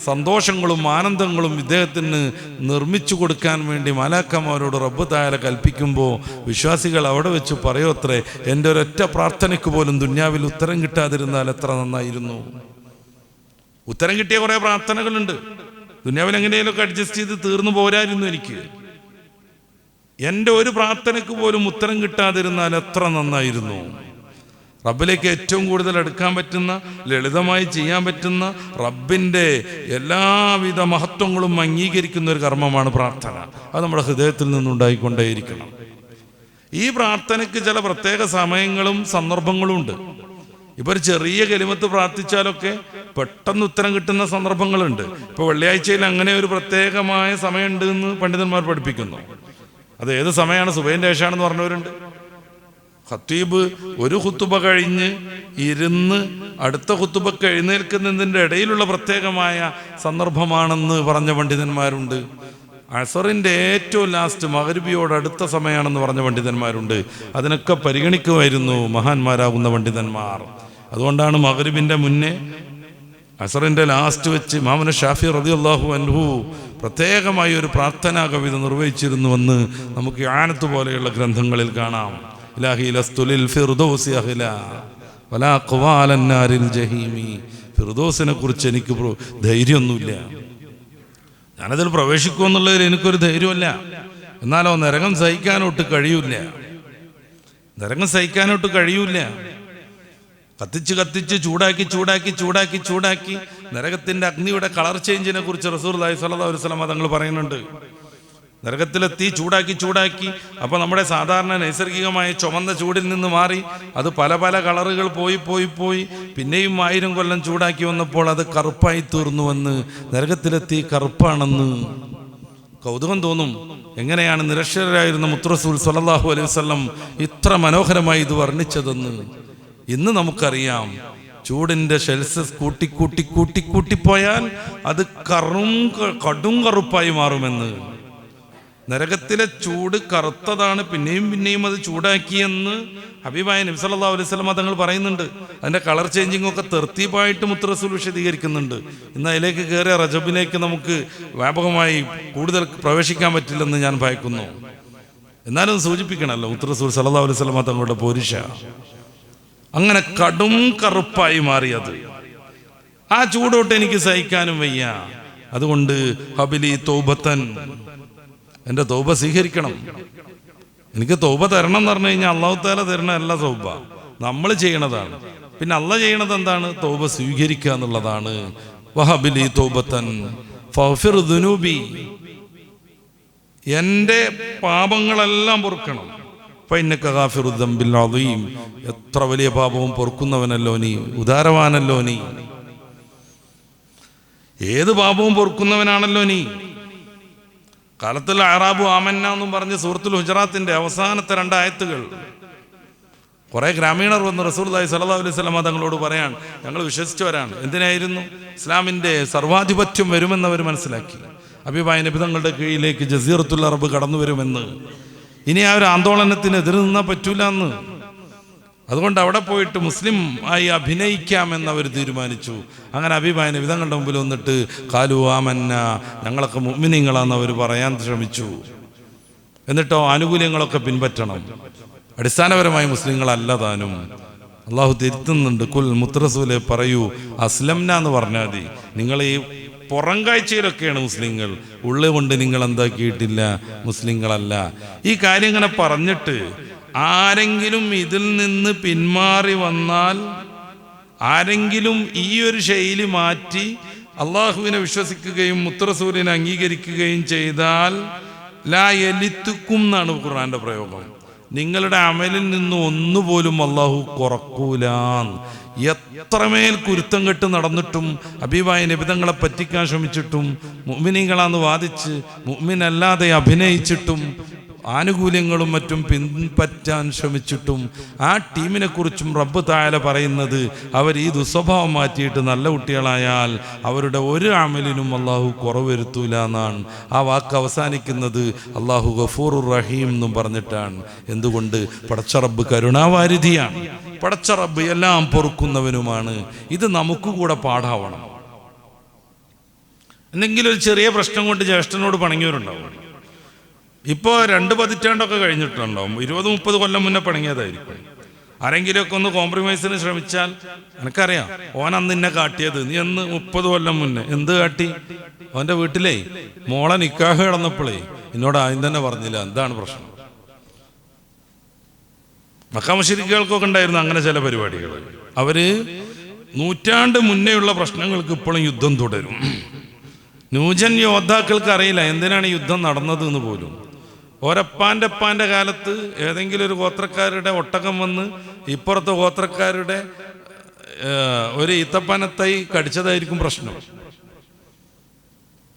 സന്തോഷങ്ങളും ആനന്ദങ്ങളും ഇദ്ദേഹത്തിന് നിർമ്മിച്ചു കൊടുക്കാൻ വേണ്ടി മലാക്കന്മാരോട് റബ്ബ് തആല കൽപ്പിക്കുമ്പോൾ വിശ്വാസികൾ അവിടെ വെച്ച് പറയോത്രേ, എൻ്റെ ഒരൊറ്റ പ്രാർത്ഥനയ്ക്ക് പോലും ദുനിയാവിൽ ഉത്തരം കിട്ടാതിരുന്നാൽ എത്ര നന്നായിരുന്നു. ഉത്തരം കിട്ടിയ കുറേ പ്രാർത്ഥനകളുണ്ട്. ദുനിയാവിൽ എങ്ങനെയൊക്കെ അഡ്ജസ്റ്റ് ചെയ്ത് തീർന്നു പോരായിരുന്നു എനിക്ക്. എൻ്റെ ഒരു പ്രാർത്ഥനയ്ക്ക് പോലും ഉത്തരം കിട്ടാതിരുന്നാൽ എത്ര നന്നായിരുന്നു. റബ്ബിലേക്ക് ഏറ്റവും കൂടുതൽ അടുക്കാൻ പറ്റുന്ന, ലളിതമായി ചെയ്യാൻ പറ്റുന്ന, റബ്ബിൻ്റെ എല്ലാവിധ മഹത്വങ്ങളും അംഗീകരിക്കുന്ന ഒരു കർമ്മമാണ് പ്രാർത്ഥന. അത് നമ്മുടെ ഹൃദയത്തിൽ നിന്നുണ്ടായിക്കൊണ്ടേയിരിക്കണം. ഈ പ്രാർത്ഥനയ്ക്ക് ചില പ്രത്യേക സമയങ്ങളും സന്ദർഭങ്ങളും ഉണ്ട്. ഇപ്പോൾ ഒരു ചെറിയ കലിമത്ത് പ്രാർത്ഥിച്ചാലൊക്കെ പെട്ടെന്ന് ഉത്തരം കിട്ടുന്ന സന്ദർഭങ്ങളുണ്ട്. ഇപ്പോൾ വെള്ളിയാഴ്ചയിൽ അങ്ങനെ ഒരു പ്രത്യേകമായ സമയമുണ്ട് എന്ന് പണ്ഡിതന്മാർ പഠിപ്പിക്കുന്നു. അത് ഏത് സമയമാണ്? സുബഹിൻ്റെ ശേഷമാണെന്ന് പറഞ്ഞവരുണ്ട്. ഖത്തീബ് ഒരു ഖുത്തുബ കഴിഞ്ഞ് ഇരുന്ന് അടുത്ത ഖുത്തുബക്ക് എഴുന്നേൽക്കുന്നതിൻ്റെ ഇടയിലുള്ള പ്രത്യേകമായ സന്ദർഭമാണെന്ന് പറഞ്ഞ പണ്ഡിതന്മാരുണ്ട്. അസറിൻ്റെ ഏറ്റവും ലാസ്റ്റ് മഗ്രിബിയോട് അടുത്ത സമയമാണെന്ന് പറഞ്ഞ പണ്ഡിതന്മാരുണ്ട്. അതിനൊക്കെ പരിഗണിക്കുമായിരുന്നു മഹാന്മാരാകുന്ന പണ്ഡിതന്മാർ. അതുകൊണ്ടാണ് മഗ്രിബിൻ്റെ മുന്നേ അസറിൻ്റെ ലാസ്റ്റ് വെച്ച് ഇമാമുന ഷാഫി റളിയല്ലാഹു അൻഹു പ്രത്യേകമായി ഒരു പ്രാർത്ഥനാ കവിത നിർവഹിച്ചിരുന്നുവെന്ന് നമുക്ക് ആനത്ത് പോലെയുള്ള ഗ്രന്ഥങ്ങളിൽ കാണാം. ഇലാഹി ലസ്തുലിൽ ഫിർദൗസി അഹ്ലാ വലാ ഖവാലൻ നാരിൽ ജഹീമി. ഫിർദൗസിനെ കുറിച്ച് എനിക്ക് ധൈര്യമൊന്നുമില്ല, ഞാനതിൽ പ്രവേശിക്കുമെന്നുള്ളതിൽ എനിക്കൊരു ധൈര്യമല്ല. എന്നാലോ നരകം സഹിക്കാനൊട്ട് കഴിയൂല. കത്തിച്ച് ചൂടാക്കി നരകത്തിൻ്റെ അഗ്നിയുടെ കളർ ചേഞ്ചിനെ കുറിച്ച് റസൂലുള്ളാഹി സ്വല്ലല്ലാഹു അലൈഹി വസല്ലം തങ്ങൾ പറയുന്നുണ്ട്. നരകത്തിലെ തീ ചൂടാക്കി അപ്പോൾ നമ്മുടെ സാധാരണ നൈസർഗികമായ ചുമന്ന ചൂടിൽ നിന്ന് മാറി അത് പല കളറുകൾ പോയി പിന്നെയും 1000 കൊല്ലം ചൂടാക്കി വന്നപ്പോൾ അത് കറുപ്പായി തീർന്നുവെന്ന്, നരകത്തിലെ തീ കറുപ്പാണെന്ന്. കൗതുകം തോന്നും, എങ്ങനെയാണ് നിരക്ഷരരായിരുന്ന മുത്തുറസൂൽ സ്വല്ലല്ലാഹു അലൈഹി വസല്ലം ഇത്ര മനോഹരമായി ഇത് വർണ്ണിച്ചതെന്ന്. ഇന്ന് നമുക്കറിയാം, ചൂടിൻ്റെ സെൽഷ്യസ് കൂട്ടിപ്പോയാൽ അത് കടും കറുപ്പായി മാറുമെന്ന്. നരകത്തിലെ ചൂട് കറുത്തതാണ്, പിന്നെയും അത് ചൂടാക്കിയെന്ന് ഹബീബായ നബി സല്ലല്ലാഹു അലൈഹി വസല്ലം തങ്ങൾ പറയുന്നുണ്ട്. അതിൻ്റെ കളർ ചേഞ്ചിങ് ഒക്കെ തെർത്തീബായിട്ട് മുത്തുറസൂൽ വിശദീകരിക്കുന്നുണ്ട്. ഇന്ന് അതിലേക്ക് കയറിയ റജബിലേക്ക് നമുക്ക് വ്യാപകമായി കൂടുതൽ പ്രവേശിക്കാൻ പറ്റില്ലെന്ന് ഞാൻ ഭയക്കുന്നു. എന്നാലും സൂചിപ്പിക്കണമല്ലോ, മുത്തുറസൂൽ സല്ലല്ലാഹു അലൈഹി വസല്ലം തങ്ങളുടെ പോരിശ അങ്ങനെ കടും കറുപ്പായി മാറിയത്. ആ ചൂടോട്ട് എനിക്ക് സഹിക്കാനും വയ്യ. അതുകൊണ്ട് ഹബിലി തൗബത്തൻ, എൻ്റെ തൗബ സ്വീകരിക്കണം. എനിക്ക് തൗബ തരണം എന്ന് പറഞ്ഞു കഴിഞ്ഞാൽ അല്ലാഹു തആല തരണ അല്ല തൗബ, നമ്മൾ ചെയ്യണതാണ്. പിന്നെ അല്ലാഹ് ചെയ്യണത് എന്താണ്? തൗബ സ്വീകരിക്കുക എന്നുള്ളതാണ്. വഹബിലി തൗബത്തൻ ഫഗ്ഫിർ ദുനൂബി, എൻ്റെ പാപങ്ങളെല്ലാം പൊറുക്കണം. ഫഇന്നക ഗാഫിറു ദംബിൽ അദീം, എത്ര വലിയ പാപവും പൊറുക്കുന്നവനല്ലോ നീ, ഉദാരവാനല്ലോ നീ, ഏത് പാപവും പൊറുക്കുന്നവനാണല്ലോ നീ. കാലത്തുൽ അറാബു ആമന്ന എന്നും പറഞ്ഞ് സൂറത്തുൽ ഹുജറാത്തിന്റെ അവസാനത്തെ 2 ആയത്തുകൾ കുറെ ഗ്രാമീണർ വന്ന് റസൂലുള്ളാഹി സ്വല്ലല്ലാഹു അലൈഹി വസല്ലം തങ്ങളോട് പറയാൻ, ഞങ്ങൾ വിശ്വസിച്ചവരാണ്. എന്തിനായിരുന്നു? ഇസ്ലാമിന്റെ സർവാധിപത്യം വരുമെന്നവർ മനസ്സിലാക്കി. ഹബീബായ നബി തങ്ങളുടെ കീഴിലേക്ക് ജസീറത്തുൽ അറബ് കടന്നു വരുമെന്ന്. ഇനി ആ ഒരു ആന്തോളനത്തിന് എതിര് നിന്നാൽ പറ്റൂല എന്ന്. അതുകൊണ്ട് അവിടെ പോയിട്ട് മുസ്ലിം ആയി അഭിനയിക്കാമെന്നവർ തീരുമാനിച്ചു. അങ്ങനെ അഭിമാന വിധങ്ങളുടെ മുമ്പിൽ വന്നിട്ട് കാലു ആമന്ന, ഞങ്ങളൊക്കെ മുഅ്മിനീങ്ങളാന്ന് അവർ പറയാൻ ശ്രമിച്ചു. എന്നിട്ടോ ആനുകൂല്യങ്ങളൊക്കെ പിൻപറ്റണം. അടിസ്ഥാനപരമായി മുസ്ലിങ്ങളല്ല താനും. അള്ളാഹു തിരുത്തുന്നുണ്ട്. കുൽ മുത്തറസൂലെ പറയൂ, അസ്ലംന എന്ന് പറഞ്ഞാൽ മതി. നിങ്ങൾ ഈ പുറം കാഴ്ചയിലൊക്കെയാണ് മുസ്ലിങ്ങൾ, ഉള്ളുകൊണ്ട് നിങ്ങൾ എന്താക്കിയിട്ടില്ല, മുസ്ലിങ്ങളല്ല. ഈ കാര്യം ഇങ്ങനെ പറഞ്ഞിട്ട് ആരെങ്കിലും ഇതിൽ നിന്ന് പിന്മാറി വന്നാൽ, ആരെങ്കിലും ഈ ഒരു ശൈലി മാറ്റി അള്ളാഹുവിനെ വിശ്വസിക്കുകയും മുത്തറസൂലിനെ അംഗീകരിക്കുകയും ചെയ്താൽ ലാ യലിത്തുക്കും എന്നാണ് ഖുർആന്റെ പ്രയോഗം. നിങ്ങളുടെ അമലിൽ നിന്ന് ഒന്നുപോലും അള്ളാഹു കുറക്കൂലാൻ. എത്രമേൽ കുരുത്തം കെട്ട് നടന്നിട്ടും ഹബീബായ നബി തങ്ങളെ പറ്റിക്കാൻ ശ്രമിച്ചിട്ടും മുഅ്മിനീങ്ങളാന്ന് വാദിച്ച് മുഅ്മിനല്ലാതെ അഭിനയിച്ചിട്ടും ആനുകൂല്യങ്ങളും മറ്റും പിൻപറ്റാൻ ശ്രമിച്ചിട്ടും ആ ടീമിനെ കുറിച്ചും റബ്ബ് തആല പറയുന്നത്, അവർ ഈ ദുസ്വഭാവം മാറ്റിയിട്ട് നല്ല കുട്ടികളായാൽ അവരുടെ ഒരു അമലിനും അള്ളാഹു കുറവ് വരുത്തൂല എന്നാണ്. ആ വാക്ക് അവസാനിക്കുന്നത് അള്ളാഹു ഗഫൂറുർ റഹീം എന്നും പറഞ്ഞിട്ടാണ്. എന്തുകൊണ്ട്? പടച്ച റബ്ബ് കരുണാവാരിധിയാണ്, പടച്ച റബ്ബ് എല്ലാം പൊറുക്കുന്നവനുമാണ്. ഇത് നമുക്ക് കൂടെ പാഠാവണം. എന്തെങ്കിലും ഒരു ചെറിയ പ്രശ്നം കൊണ്ട് ജ്യേഷ്ഠനോട് പണങ്ങിയവരുണ്ടാവും. ഇപ്പോൾ 2 പതിറ്റാണ്ടൊക്കെ കഴിഞ്ഞിട്ടുണ്ടാവും. 20-30 കൊല്ലം മുന്നേ പണങ്ങിയതായിരിക്കും. ആരെങ്കിലുമൊക്കെ ഒന്ന് കോംപ്രമൈസിന് ശ്രമിച്ചാൽ, എനിക്കറിയാം ഓൻ അന്ന് എന്നെ കാട്ടിയത്, നീ അന്ന് 30 കൊല്ലം മുന്നേ എന്ത് കാട്ടി? അവൻ്റെ വീട്ടിലേ മോളെ നിക്കാഹ് കിടന്നപ്പോഴേ എന്നോട് ആദ്യം തന്നെ പറഞ്ഞില്ല എന്താണ് പ്രശ്നം. മക്ക മുശ്രിക്കുകൾക്കൊക്കെ ഉണ്ടായിരുന്നു അങ്ങനെ ചില പരിപാടികൾ. അവര് നൂറ്റാണ്ട് മുന്നേയുള്ള പ്രശ്നങ്ങൾക്ക് ഇപ്പോഴും യുദ്ധം തുടരും. ന്യൂജൻ യോദ്ധാക്കൾക്ക് അറിയില്ല എന്തിനാണ് യുദ്ധം നടന്നത് എന്ന് പോലും. ഒരപ്പാൻ്റെ കാലത്ത് ഏതെങ്കിലും ഒരു ഗോത്രക്കാരുടെ ഒട്ടകം വന്ന് ഇപ്പുറത്തെ ഗോത്രക്കാരുടെ ഒരു ഈത്തപ്പനത്തൈ കടിച്ചതായിരിക്കും പ്രശ്നം.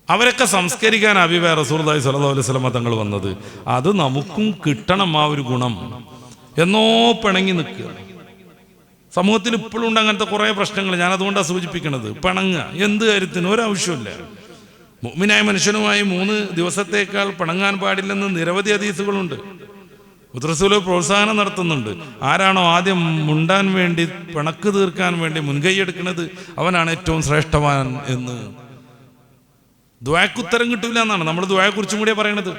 അവരൊക്കെ സംസ്കരിക്കാൻ ഹബീബായ റസൂലുള്ളാഹി സ്വല്ലല്ലാഹു അലൈഹി വസല്ലം തങ്ങൾ വന്നത്. അത് നമുക്കും കിട്ടണം ആ ഒരു ഗുണം. എന്നോ പിണങ്ങി നിൽക്കുക. സമൂഹത്തിൽ ഇപ്പോഴും ഉണ്ട് അങ്ങനത്തെ കുറേ പ്രശ്നങ്ങൾ. ഞാനതുകൊണ്ടാണ് സൂചിപ്പിക്കുന്നത്. പിണങ്ങുക എന്ത് കാര്യത്തിന് ഒരാവശ്യമില്ല. മുഅ്മിനായ മനുഷ്യനുമായി 3 ദിവസത്തേക്കാൾ പിണങ്ങാൻ പാടില്ലെന്ന് നിരവധി ഹദീസുകളുണ്ട്. റസൂൽ പ്രോത്സാഹനം നടത്തുന്നുണ്ട്. ആരാണോ ആദ്യം മുണ്ടാൻ വേണ്ടി, പിണക്ക് തീർക്കാൻ വേണ്ടി മുൻകൈ എടുക്കുന്നത് അവനാണ് ഏറ്റവും ശ്രേഷ്ഠവാൻ എന്ന്. ദുആക്ക് ഉത്തരം കിട്ടൂല എന്നാണ് നമ്മൾ ദുആയെ കുറിച്ചും കൂടിയാണ് പറയണത്.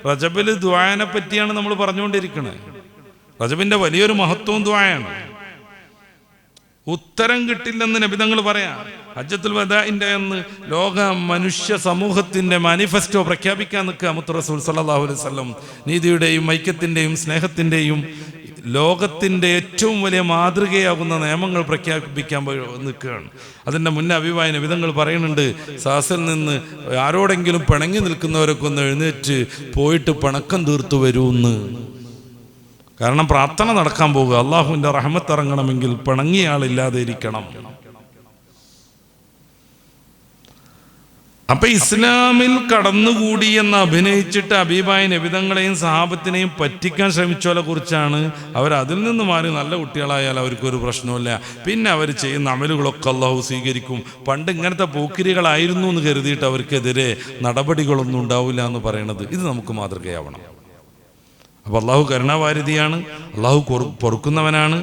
റജബിൽ ദുആനെ പറ്റിയാണ് നമ്മൾ പറഞ്ഞുകൊണ്ടിരിക്കുന്നത്. റജബിന്റെ വലിയൊരു മഹത്വവും ദുആയാണ്. ഉത്തരം കിട്ടില്ലെന്ന് നബി തങ്ങൾ പറയാം. ഹജ്ജത്തുൽ വദാഇന്റെ അന്ന് ലോക മനുഷ്യ സമൂഹത്തിന്റെ മാനിഫെസ്റ്റോ പ്രഖ്യാപിക്കാൻ നിൽക്കുക മുത്ത് റസൂൽ സല്ലല്ലാഹു അലൈഹി വസല്ലം. നീതിയുടെയും ഐക്യത്തിന്റെയും സ്നേഹത്തിന്റെയും ലോകത്തിന്റെ ഏറ്റവും വലിയ മാതൃകയാകുന്ന നിയമങ്ങൾ പ്രഖ്യാപിക്കാൻ നിൽക്കുകയാണ്. അതിൻ്റെ മുന്നേ ഹബീബായ നബി തങ്ങൾ പറയുന്നുണ്ട്, സാസിൽ നിന്ന് ആരോടെങ്കിലും പിണങ്ങി നിൽക്കുന്നവരൊക്കെ ഒന്ന് എഴുന്നേറ്റ് പോയിട്ട് പിണക്കം തീർത്തു വരൂന്ന്. കാരണം പ്രാർത്ഥന നടക്കാൻ പോകുക, അള്ളാഹുവിൻ്റെ റഹ്മത്ത് ഇറങ്ങണമെങ്കിൽ പിണങ്ങിയ ആളില്ലാതെ ഇരിക്കണം. അപ്പൊ ഇസ്ലാമിൽ കടന്നുകൂടി എന്ന് അഭിനയിച്ചിട്ട് ഹബീബായ നബി തങ്ങളെയും സഹാബത്തിനെയും പറ്റിക്കാൻ ശ്രമിച്ചവരെ കുറിച്ചാണ്. അവർ അതിൽ നിന്ന് മാറി നല്ല കുട്ടികളായാൽ അവർക്കൊരു പ്രശ്നമില്ല. പിന്നെ അവർ ചെയ്യുന്ന അമലുകളൊക്കെ അള്ളാഹു സ്വീകരിക്കും. പണ്ട് ഇങ്ങനത്തെ പോക്കിരികളായിരുന്നു എന്ന് കരുതിയിട്ട് അവർക്കെതിരെ നടപടികളൊന്നും ഉണ്ടാവില്ല എന്ന് പറയണത് ഇത് നമുക്ക് മാതൃകയാവണം. അപ്പോൾ അള്ളാഹു കരുണാവാരിധിയാണ്, അള്ളാഹു പൊറുക്കുന്നവനാണ്.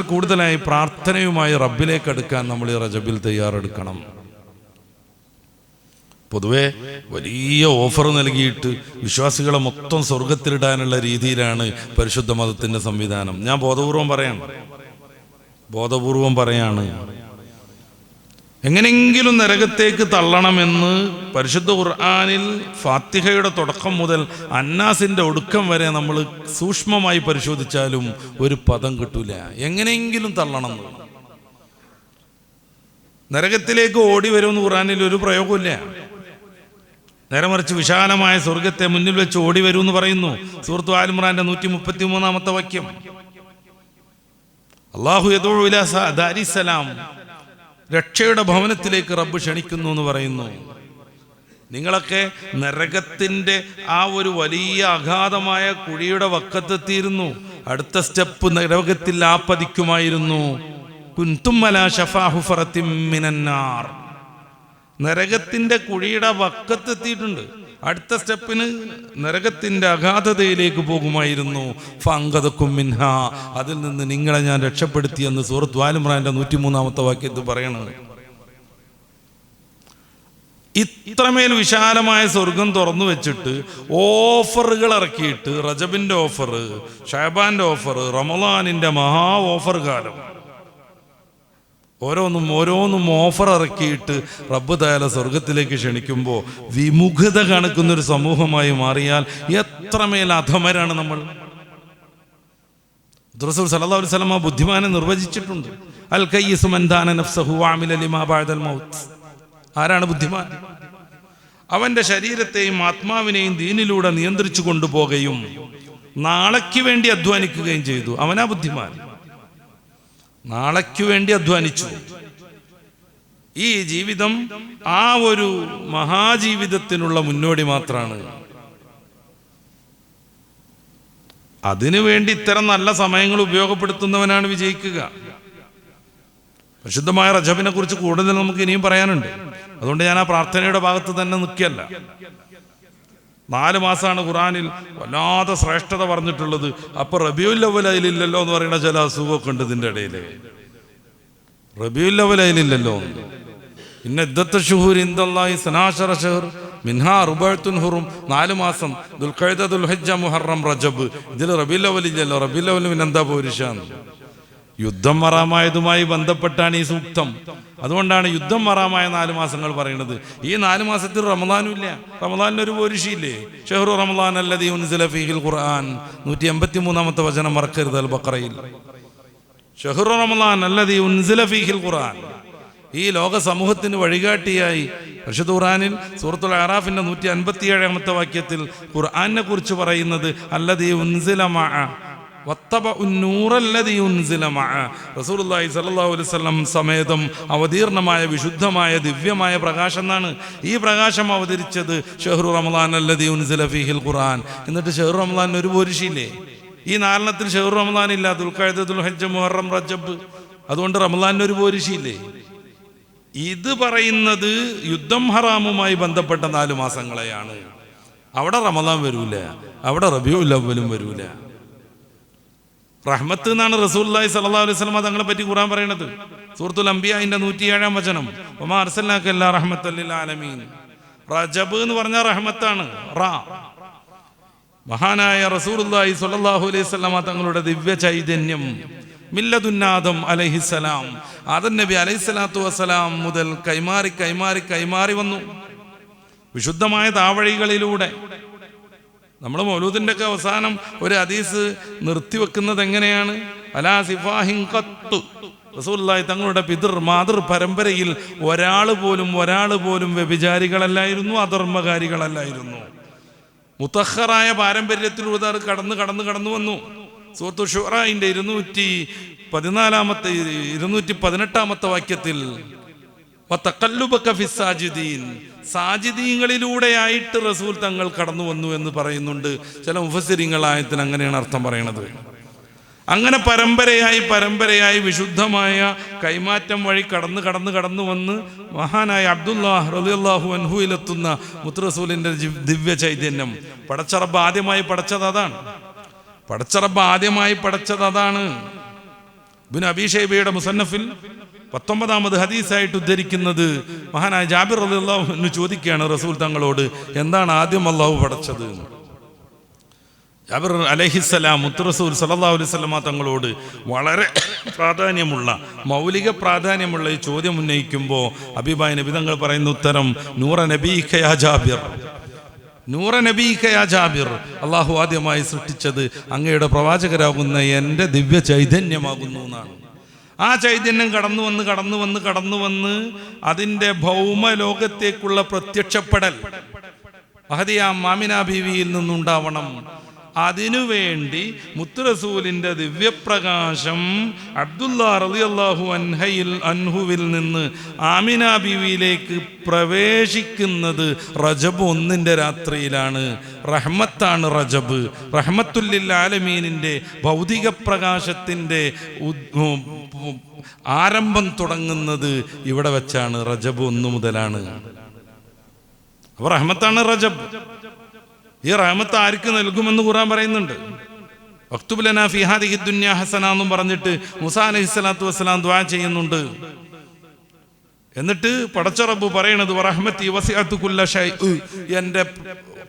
കൂടുതലായി പ്രാർത്ഥനയുമായി റബ്ബിലേക്ക് അടുക്കാൻ നമ്മൾ ഈ റജബിൽ തയ്യാറെടുക്കണം. പൊതുവെ വലിയ ഓഫർ നൽകിയിട്ട് വിശ്വാസികളെ മൊത്തം സ്വർഗത്തിലിടാനുള്ള രീതിയിലാണ് പരിശുദ്ധ മതത്തിൻ്റെ സംവിധാനം. ഞാൻ ബോധപൂർവം പറയാണ് എങ്ങനെയെങ്കിലും നരകത്തേക്ക് തള്ളണമെന്ന് പരിശുദ്ധ ഖുർആനിൽ ഫാത്തിഹയുടെ തുടക്കം മുതൽ അന്നാസിൻ്റെ ഒടുക്കം വരെ നമ്മൾ സൂക്ഷ്മമായി പരിശോധിച്ചാലും ഒരു പദം കിട്ടൂല. എങ്ങനെയെങ്കിലും തള്ളണം. നരകത്തിലേക്ക് ഓടി വരുമെന്ന് ഖുർആനിൽ ഒരു പ്രയോഗമില്ല. നേരെ മറിച്ച് വിശാലമായ സ്വർഗത്തെ മുന്നിൽ വെച്ച് ഓടി വരൂ എന്ന് പറയുന്നു. സൂറത്ത് ആൽ ഇംറാന്റെ 133 വാക്യം. അല്ലാഹു യദഉ ഇലാ ദാരിസ്സലാം, രക്ഷയുടെ ഭവനത്തിലേക്ക് റബ്ബ് ക്ഷണിക്കുന്നു എന്ന് പറയുന്നു. നിങ്ങളൊക്കെ നരകത്തിന്റെ ആ ഒരു വലിയ അഗാധമായ കുഴിയുടെ വക്കത്തെത്തിയിരുന്നു. അടുത്ത സ്റ്റെപ്പ് നരകത്തിൽ ആപ്പതിക്കുമായിരുന്നു. കുൻതും അലാ ശഫാ ഹുഫറത്തിൻ മിനന്നാർ, നരകത്തിന്റെ കുഴിയുടെ വക്കത്തെത്തിയിട്ടുണ്ട്. അടുത്ത സ്റ്റെപ്പിന് നരകത്തിന്റെ അഗാധതയിലേക്ക് പോകുമായിരുന്നു. ഫഅൻഖദകും മിൻഹ, അതിൽ നിന്ന് നിങ്ങളെ ഞാൻ രക്ഷപ്പെടുത്തിയെന്ന് സൂറത്ത് ആൽ ഇംറാന്റെ 103-ാമത്തെ വാക്യത്തിൽ പറയണത്. ഇത്രമേൽ വിശാലമായ സ്വർഗം തുറന്നു വെച്ചിട്ട് ഓഫറുകൾ ഇറക്കിയിട്ട്, റജബിന്റെ ഓഫർ, ഷഅബാന്റെ ഓഫർ, റമളാനിന്റെ മഹാ ഓഫർ കാലം, ഓരോന്നും ഓഫർ ഇറക്കിയിട്ട് റബ്ബ് തആല സ്വർഗത്തിലേക്ക് ക്ഷണിക്കുമ്പോൾ വിമുഖത കാണിക്കുന്നൊരു സമൂഹമായി മാറിയാൽ എത്രമേൽ അധമരാണ് നമ്മൾ. റസൂൽ സല്ലല്ലാഹു അലൈഹി വസല്ലം ബുദ്ധിമാനെ നിർവചിച്ചിട്ടുണ്ട്. അൽ കയ്യിസു മൻ ദാന നഫ്സഹു വഅമില ലിമാ ബഅദൽ മൗത്ത്. ആരാണ് ബുദ്ധിമാൻ? അവന്റെ ശരീരത്തെയും ആത്മാവിനെയും ദീനിലൂടെ നിയന്ത്രിച്ചു കൊണ്ടുപോകുകയും നാളേക്ക് വേണ്ടി അധ്വാനിക്കുകയും ചെയ്തു. അവനാ ബുദ്ധിമാൻ. നാളേക്ക് വേണ്ടി അധ്വാനിച്ചു. ഈ ജീവിതം ആ ഒരു മഹാജീവിതത്തിനുള്ള മുന്നോടി മാത്രമാണ്. അതിനുവേണ്ടി ഇത്തരം നല്ല സമയങ്ങൾ ഉപയോഗപ്പെടുത്തുന്നവനാണ് വിജയിക്കുക. പരിശുദ്ധമായ റജബിനെ കുറിച്ച് കൂടുതൽ നമുക്ക് ഇനിയും പറയാനുണ്ട്. അതുകൊണ്ട് ഞാൻ ആ പ്രാർത്ഥനയുടെ ഭാഗത്ത് തന്നെ നിൽക്കുകയല്ല. 4 മാസമാണ് ഖുറാനിൽ വല്ലാതെ ശ്രേഷ്ഠത പറഞ്ഞിട്ടുള്ളത്. അപ്പൊ റബീഉൽ അവ്വൽ അതിലില്ലല്ലോ എന്ന് പറയുന്ന ചില അസുഖമൊക്കെ ഉണ്ട് ഇതിൻ്റെ ഇടയിൽ. റബീഉൽ അവ്വൽ അതിലില്ലല്ലോ. ഇന്ന ഇദ്ദത്ത ശുഹൂരി ഇൻദല്ലാഹി 12 ശഹർ മിൻഹാ അർബഅത്തുൻ ഹുറും. 4 മാസം, ദുൽഖഅദ, ദുൽഹിജ്ജ, മുഹറം, റജബ്. ഇതിൽ റബീഉൽ അവ്വൽ ഇല്ലല്ലോ. റബീഉൽ അവ്വൽ പിന്നെ എന്താ പോരിശാണ്? യുദ്ധം ഹറാമായതുമായി ബന്ധപ്പെട്ടാണ് ഈ സൂക്തം. അതുകൊണ്ടാണ് യുദ്ധം ഹറാമായ 4 മാസങ്ങൾ പറയുന്നത്. ഈ 4 മാസത്തിൽ റമളാനും ഇല്ല. റമളാനിനൊരു പോരിശയില്ലേ? ഷഹ്റു റമളാൻ അല്ലദീ ഉൻസില ഫീഹിൽ ഖുർആൻ, 183-ാമത്തെ വചനം മറക്കരുത്. അൽ ബഖറയിൽ ഷഹ്റു റമളാൻ അല്ലദീ ഉൻസില ഫീഹിൽ ഖുർആൻ. ഈ ലോക സമൂഹത്തിന് വഴികാട്ടിയായി പരിശുദ്ധ ഖുർആനിൽ സൂറത്തുൽ അറാഫിന്റെ 157-ാമത്തെ വാക്യത്തിൽ ഖുർആനെ കുറിച്ച് പറയുന്നത് അല്ലദീ ഉൻസില മഅ റസൂലുള്ളാഹി സ്വല്ലല്ലാഹു അലൈഹി വസല്ലം സമേതം അവതീർണമായ വിശുദ്ധമായ ദിവ്യമായ പ്രകാശം എന്നാണ്. ഈ പ്രകാശം അവതരിച്ചത് ഷഹ്റു റമളാൻ അല്ലദീ ഉൻസില ഫീഹിൽ ഖുർആൻ. എന്നിട്ട് ഷഹ്റു റമളാനിന് ഒരു പോരിശയില്ലേ? ഈ 4 ഷഹ്റു റമളാൻ ഇല്ല. ദുൽഖഅദ, ദുൽഹിജ്ജ, മുഹറം, റജബ്. അതുകൊണ്ട് റമളാനിന് ഒരു പോരിശയില്ലേ? ഇത് പറയുന്നത് യുദ്ധം ഹറാമുമായി ബന്ധപ്പെട്ട 4 മാസങ്ങളെയാണ്. അവിടെ റമളാൻ വരൂല, അവിടെ റബീഉൽ അവ്വലും വരൂല. റഹ്മത്ത് എന്നാണ് റസൂലുള്ളാഹി സ്വല്ലല്ലാഹു അലൈഹി വസല്ലം തങ്ങളെ പറ്റി ഖുർആൻ പറയുന്നത്. സൂറത്തുൽ അംബിയാന്റെ 107-ാം വചനം, വമാ അർസൽനാക ഇല്ലാ റഹ്മത്തൽ ലിൽ ആലമീൻ. റജബ് എന്ന് പറഞ്ഞാൽ റഹ്മത്താണ്. മഹാനായ റസൂലുള്ളാഹി സ്വല്ലല്ലാഹു അലൈഹി വസല്ലം തങ്ങളുടെ ദിവ്യ ചൈതന്യം മില്ലദുന്നാദം അലൈഹിസ്സലാം, ആദം നബി അലൈഹിസ്സലാത്തു വസ്സലാം മുതൽ കൈമാറി വന്നു വിശുദ്ധമായ താവഴികളിലൂടെ. നമ്മൾ മൗലൂദിന്റെ ഒക്കെ അവസാനം ഒരു ഹദീസ് നിർത്തിവെക്കുന്നത് എങ്ങനെയാണ്? അലാ സിഫാഹിൻ ഖത്തു. റസൂലുള്ളാഹി തങ്ങളുടെ മാതൃ പരമ്പരയിൽ ഒരാൾ പോലും വ്യഭിചാരികളല്ലായിരുന്നു, അധർമ്മകാരികളല്ലായിരുന്നു. മുതഖറായ പാരമ്പര്യത്തിലൂടെ കടന്നു വന്നു. സൂറത്തുൽ ശുഅറാഇന്റെ 218-ാമത്തെ വാക്യത്തിൽ സാജിദീങ്ങളിലൂടെയായിട്ട് റസൂൽ തങ്ങൾ കടന്നു വന്നു എന്ന് പറയുന്നുണ്ട്. ചില മുഫസ്സിരീങ്ങൾ ആയത്തിന് അങ്ങനെയാണ് അർത്ഥം പറയുന്നത്. അങ്ങനെ പരമ്പരയായി വിശുദ്ധമായ കൈമാറ്റം വഴി കടന്നു വന്ന് മഹാനായ അബ്ദുല്ലാഹ് റളിയല്ലാഹു അൻഹുവിലെത്തുന്ന മുത്തുറസൂലിന്റെ ദിവ്യ ചൈതന്യം പടച്ചറബ് ആദ്യമായി പടച്ചത് അതാണ്. ഇബ്നു അബീ ശൈബയുടെ മുസന്നഫിൽ 19-ാമത് ഹദീസായിട്ട് ഉദ്ധരിക്കുന്നത് മഹാനായ ജാബിർ റളിയല്ലാഹു അൻഹു ചോദിക്കുകയാണ് റസൂൽ തങ്ങളോട്, എന്താണ് ആദ്യം അള്ളാഹു പടച്ചത്? ജാബിർ അലൈഹിസ്സലാം മുത്ത് റസൂൽ സല്ലല്ലാഹു അലൈഹി വസല്ലം തങ്ങളോട് വളരെ മൗലിക പ്രാധാന്യമുള്ള ഈ ചോദ്യം ഉന്നയിക്കുമ്പോൾ ഹബീബായ നബി തങ്ങൾ പറയുന്ന ഉത്തരം, നൂറ നബീക യാ ജാബിർ, അള്ളാഹു ആദ്യമായി സൃഷ്ടിച്ചത് അങ്ങയുടെ പ്രവാചകരാകുന്ന എൻ്റെ ദിവ്യ ചൈതന്യമാകുന്നു എന്നാണ്. ആ ചൈതന്യം കടന്നു വന്ന് അതിൻ്റെ ഭൗമ ലോകത്തേക്കുള്ള പ്രത്യക്ഷപ്പെടൽ മഹദിയാം ആമിന ബീവിയിൽ നിന്നുണ്ടാവണം. അതിനുവേണ്ടി മുത്തുറസൂലിന്റെ ദിവ്യപ്രകാശം അബ്ദുല്ലാഹ് റളിയല്ലാഹു അൻഹുവിൽ നിന്ന് ആമിന ബീവിയിലേക്ക് പ്രവേശിക്കുന്നത് റജബ് 1 രാത്രിയിലാണ്. റഹ്മത്താണ് റജബ്. റഹ്മത്തുല്ലിൽ ആലമീനിന്റെ ഭൗതിക പ്രകാശത്തിന്റെ ആരംഭം തുടങ്ങുന്നത് ഇവിടെ വെച്ചാണ്. റജബ് 1 മുതലാണ്. അപ്പൊ റഹ്മത്താണ് റജബ്. ഈ റഹ്മത്ത് ആർക്ക് നൽകുമെന്ന് ഖുർആൻ പറയുന്നുണ്ട്. വക്തുബ് ലനാ ഫീ ഹാദിഹി ദുനിയ ഹസന എന്നും പറഞ്ഞിട്ട് മൂസാ അലൈഹിസ്സലാത്തു വസ്സലാം ദുആ ചെയ്യുന്നുണ്ട്. എന്നിട്ട് പടച്ച റബ്ബ് പറയണത് വറഹ്മത്തി വസിഅതു കുല്ല ഷൈഇ, എൻ്റെ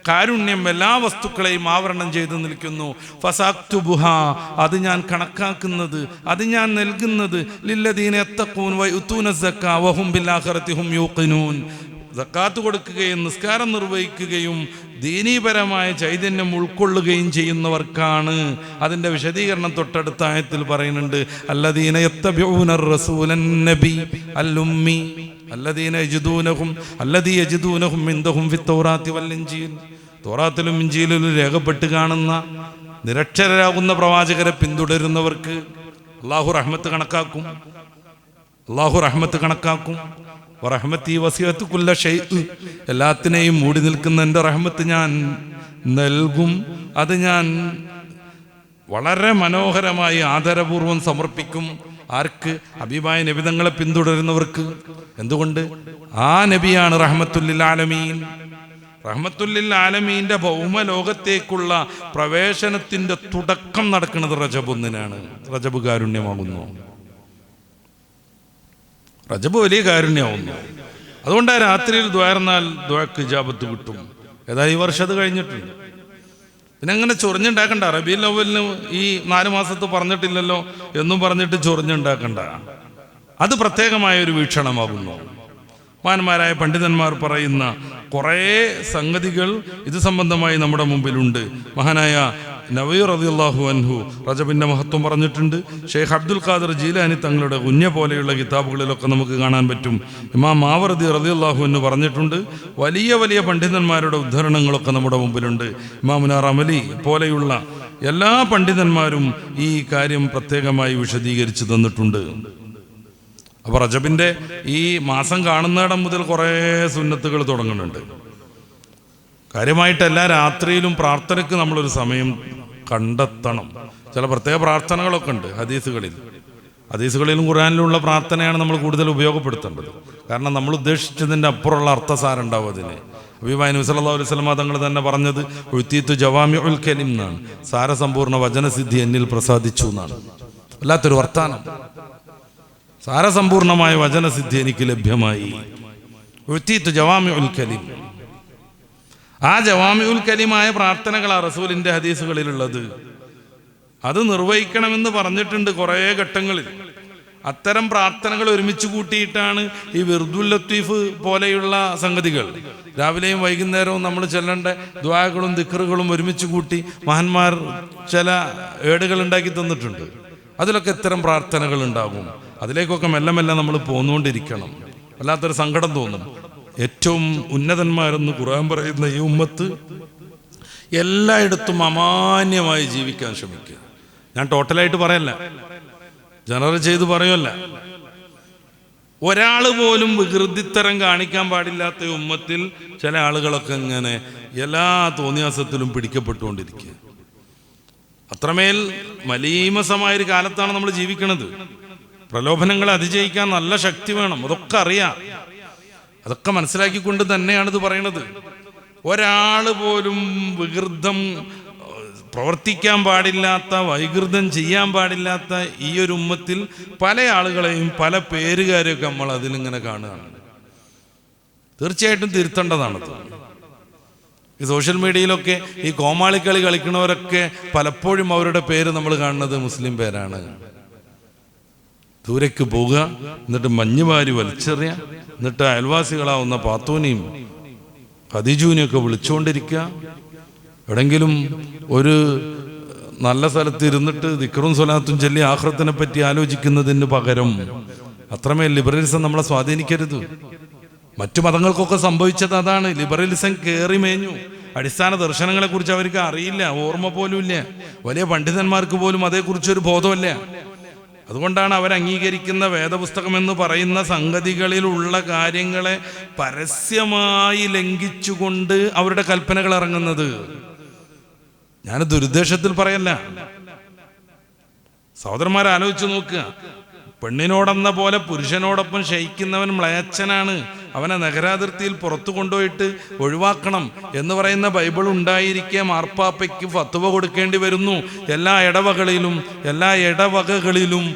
കാരുണ്യം എല്ലാ വസ്തുക്കളെയും ആവരണം ചെയ്ത് നിൽക്കുന്നു. ഫസഅക്തുബുഹാ, അത് ഞാൻ കണക്കാക്കുന്നത്, അത് ഞാൻ നൽകുന്നത് ലില്ലദീന യത്തഖൂൻ വയുതൂന സക്കാ വഹും ബിൽആഖിറതി ഹും യൂഖിനൂൻ. സക്കാത്ത് കൊടുക്കുകയും നിസ്കാരം നിർവഹിക്കുകയും ദീനീപരമായ ചൈതന്യം ഉൾക്കൊള്ളുകയും ചെയ്യുന്നവർക്കാണ്. അതിൻ്റെ വിശദീകരണം തൊട്ടടുത്ത ആയത്തിൽ പറയുന്നുണ്ട്. അല്ലദീന യത്തബിഊന റസൂലൻ നബി അൽ ഉമ്മി അല്ലദീന യജിദൂനഹും ഇൻദഹും ഫിത്തൗറാത്തി വൽ ഇൻജീൽ. തൗറാത്തിലും ഇൻജീലിലും രേഖപ്പെട്ട് കാണുന്ന നിരക്ഷരരാകുന്ന പ്രവാചകരെ പിന്തുടരുന്നവർക്ക് അല്ലാഹു റഹ്മത്ത് കണക്കാക്കും. റഹ്മത്തി വസിഅതു കുല്ല ഷൈഇ, എല്ലാത്തിനെയും മൂടി നിൽക്കുന്ന എൻ്റെ റഹ്മത്ത് ഞാൻ നൽകും. അത് ഞാൻ വളരെ മനോഹരമായി ആദരപൂർവ്വം സമർപ്പിക്കും. ആർക്ക്? ഹബീബായ നബി തങ്ങളെ പിന്തുടരുന്നവർക്ക്. എന്തുകൊണ്ട്? ആ നബിയാണ് റഹ്മത്തുല്ലിൽ ആലമീൻ. റഹ്മത്തുല്ലിൽ ആലമീന്റെ ഭൗമ ലോകത്തേക്കുള്ള പ്രവേശനത്തിന്റെ തുടക്കം നടക്കുന്നത് റജബ് 1-നാണ്. റജബ് കാരുണ്യമാകുന്നു. റജബ് വലിയ കാരുണ്യമാവുന്നു. അതുകൊണ്ട് ആ രാത്രിയിൽ ദ്വാരന്നാൽ ദ്വാക്ക് ഇജാബത്ത് കിട്ടും. ഏതായാലും ഈ വർഷം അത് കഴിഞ്ഞിട്ടുണ്ട്. പിന്നെ അങ്ങനെ ചൊറിഞ്ഞുണ്ടാക്കണ്ട. റബീഉൽ അവ്വലിന് ഈ 4 മാസത്ത് പറഞ്ഞിട്ടില്ലല്ലോ എന്നും പറഞ്ഞിട്ട് ചൊറിഞ്ഞുണ്ടാക്കണ്ട. അത് പ്രത്യേകമായ ഒരു വീക്ഷണമാകുന്നു. മഹാന്മാരായ പണ്ഡിതന്മാർ പറയുന്ന കുറേ സംഗതികൾ ഇത് സംബന്ധമായി നമ്മുടെ മുമ്പിലുണ്ട്. മഹാനായ നവവി റളിയല്ലാഹു അൻഹു റജബിന്റെ മഹത്വം പറഞ്ഞിട്ടുണ്ട്. ഷെയ്ഖ് അബ്ദുൽ ഖാദിർ ജീലാനി തങ്ങളുടെ കുഞ്ഞ പോലെയുള്ള കിതാബുകളിലൊക്കെ നമുക്ക് കാണാൻ പറ്റും. ഇമാം മാവർദി റളിയല്ലാഹു അൻഹു പറഞ്ഞിട്ടുണ്ട്. വലിയ വലിയ പണ്ഡിതന്മാരുടെ ഉദ്ധരണങ്ങളൊക്കെ നമ്മുടെ മുമ്പിലുണ്ട്. ഇമാമുന റമലി പോലെയുള്ള എല്ലാ പണ്ഡിതന്മാരും ഈ കാര്യം പ്രത്യേകമായി വിശദീകരിച്ചു തന്നിട്ടുണ്ട്. അപ്പോൾ റജബിന്റെ ഈ മാസം കാണുന്നിടം മുതൽ കുറേ സുന്നത്തുകൾ തുടങ്ങുന്നുണ്ട്. കാര്യമായിട്ട് എല്ലാ രാത്രിയിലും പ്രാർത്ഥനയ്ക്ക് നമ്മളൊരു സമയം കണ്ടെത്തണം. ചില പ്രത്യേക പ്രാർത്ഥനകളൊക്കെ ഉണ്ട് ഹദീസുകളിലും ഖുർആനിലുള്ള പ്രാർത്ഥനയാണ് നമ്മൾ കൂടുതൽ ഉപയോഗപ്പെടുത്തേണ്ടത്. കാരണം നമ്മൾ ഉദ്ദേശിച്ചതിൻ്റെ അപ്പുറമുള്ള അർത്ഥസാരം ഉണ്ടാവും അതിന്. ഹബീബായ നബി സല്ലല്ലാഹു അലൈഹി വസല്ലം തങ്ങൾ തന്നെ പറഞ്ഞത് ഉഅ്തീതു ജവാമിഉൽ കലിം എന്നാണ്. സാരസമ്പൂർണ്ണ വചനസിദ്ധി എന്നിൽ പ്രസാദിച്ചു എന്നാണ്. വല്ലാത്തൊരു വർത്താനം. സാരസമ്പൂർണമായ വചനസിദ്ധി എനിക്ക് ലഭ്യമായി. ഉഅ്തീതു ജവാമിഉൽ കലിം. ആ ജവാമിഉൽ കലിമായ പ്രാർത്ഥനകളാണ് റസൂലിന്റെ ഹദീസുകളിലുള്ളത്. അത് നിർവഹിക്കണമെന്ന് പറഞ്ഞിട്ടുണ്ട് കുറേ ഘട്ടങ്ങളിൽ. അത്തരം പ്രാർത്ഥനകൾ ഒരുമിച്ച് കൂട്ടിയിട്ടാണ് ഈ വിർദുൽ ലത്തീഫ് പോലെയുള്ള സംഗതികൾ. രാവിലെയും വൈകുന്നേരവും നമ്മൾ ചെല്ലേണ്ട ദുആകളും ദിക്റുകളും ഒരുമിച്ച് കൂട്ടി മഹാന്മാർ ചില ഏടുകൾ ഉണ്ടാക്കി തന്നിട്ടുണ്ട്. അതിലൊക്കെ ഇത്തരം പ്രാർത്ഥനകൾ ഉണ്ടാകും. അതിലേക്കൊക്കെ മെല്ലെ മെല്ലെ നമ്മൾ പോന്നുകൊണ്ടിരിക്കണം. വല്ലാത്തൊരു സങ്കടം തോന്നും. ഏറ്റവും ഉന്നതന്മാരെന്ന് ഖുർആൻ പറയുന്ന ഈ ഉമ്മത്ത് എല്ലായിടത്തും അമാന്യമായി ജീവിക്കാൻ ശ്രമിക്കുക. ഞാൻ ടോട്ടലായിട്ട് പറയല്ല, ജനറൽ ചെയ്ത് പറയുമല്ല. ഒരാൾ പോലും വികൃതിത്തരം കാണിക്കാൻ പാടില്ലാത്ത ഉമ്മത്തിൽ ചില ആളുകളൊക്കെ ഇങ്ങനെ എല്ലാ തോന്നിയാസത്തിലും പിടിക്കപ്പെട്ടുകൊണ്ടിരിക്കുക. അത്രമേൽ മലീമസമായൊരു കാലത്താണ് നമ്മൾ ജീവിക്കുന്നത്. പ്രലോഭനങ്ങളെ അതിജയിക്കാൻ നല്ല ശക്തി വേണം. അതൊക്കെ അറിയാം. അതൊക്കെ മനസ്സിലാക്കിക്കൊണ്ട് തന്നെയാണ് ഇത് പറയുന്നത്. ഒരാൾ പോലും വികൃതം പ്രവർത്തിക്കാൻ പാടില്ലാത്ത, വൈകൃതം ചെയ്യാൻ പാടില്ലാത്ത ഈ ഒരു ഉമ്മത്തിൽ പല ആളുകളെയും പല പേരുകാരെയൊക്കെ നമ്മൾ അതിലിങ്ങനെ കാണുകയാണ്. തീർച്ചയായിട്ടും തിരുത്തേണ്ടതാണത്. ഈ സോഷ്യൽ മീഡിയയിലൊക്കെ ഈ കോമാളിക്കളി കളിക്കുന്നവരൊക്കെ പലപ്പോഴും അവരുടെ പേര് നമ്മൾ കാണുന്നത് മുസ്ലിം പേരാണ്. ദൂരേക്ക് പോവുക, എന്നിട്ട് മഞ്ഞുവാരി വലിച്ചെറിയ, എന്നിട്ട് അയൽവാസികളാവുന്ന പാത്തൂനെയും ഖദീജുവിനെയും ഒക്കെ വിളിച്ചുകൊണ്ടിരിക്കുക. എവിടെങ്കിലും ഒരു നല്ല സ്ഥലത്ത് ഇരുന്നിട്ട് ദിക്റും സ്വലാത്തും ചൊല്ലി ആഖിറത്തിനെ പറ്റി ആലോചിക്കുന്നതിന് പകരം അത്രമേൽ ലിബറലിസം നമ്മളെ സ്വാധീനിക്കരുത്. മറ്റു മതങ്ങൾക്കൊക്കെ സംഭവിച്ചത് അതാണ്. ലിബറലിസം കയറി മേഞ്ഞു. അടിസ്ഥാന ദർശനങ്ങളെ കുറിച്ച് അവർക്ക് അറിയില്ല, ഓർമ്മ പോലും ഇല്ല. വലിയ പണ്ഡിതന്മാർക്ക് പോലും അതേക്കുറിച്ചൊരു ബോധമില്ല. അതുകൊണ്ടാണ് അവർ അംഗീകരിക്കുന്ന വേദപുസ്തകം എന്ന് പറയുന്ന സംഗതികളിലുള്ള കാര്യങ്ങളെ പരസ്യമായി ലംഘിച്ചുകൊണ്ട് അവരുടെ കൽപ്പനകൾ ഇറങ്ങുന്നത്. ഞാൻ ദുരുദ്ദേശത്തിൽ പറയല്ല. സഹോദരന്മാരെ ആലോചിച്ച് നോക്കുക. പെണ്ണിനോടെന്ന പോലെ പുരുഷനോടൊപ്പം ശയിക്കുന്നവൻ മ്ലേച്ഛനാണ്. അവനെ നഗരാതിർത്തിയിൽ പുറത്തു കൊണ്ടുപോയിട്ട് ഒഴിവാക്കണം എന്ന് പറയുന്ന ബൈബിൾ ഉണ്ടായിരിക്കെ മാർപ്പാപ്പയ്ക്ക് ഫത്വ കൊടുക്കേണ്ടി വരുന്നു. എല്ലാ ഇടവകകളിലും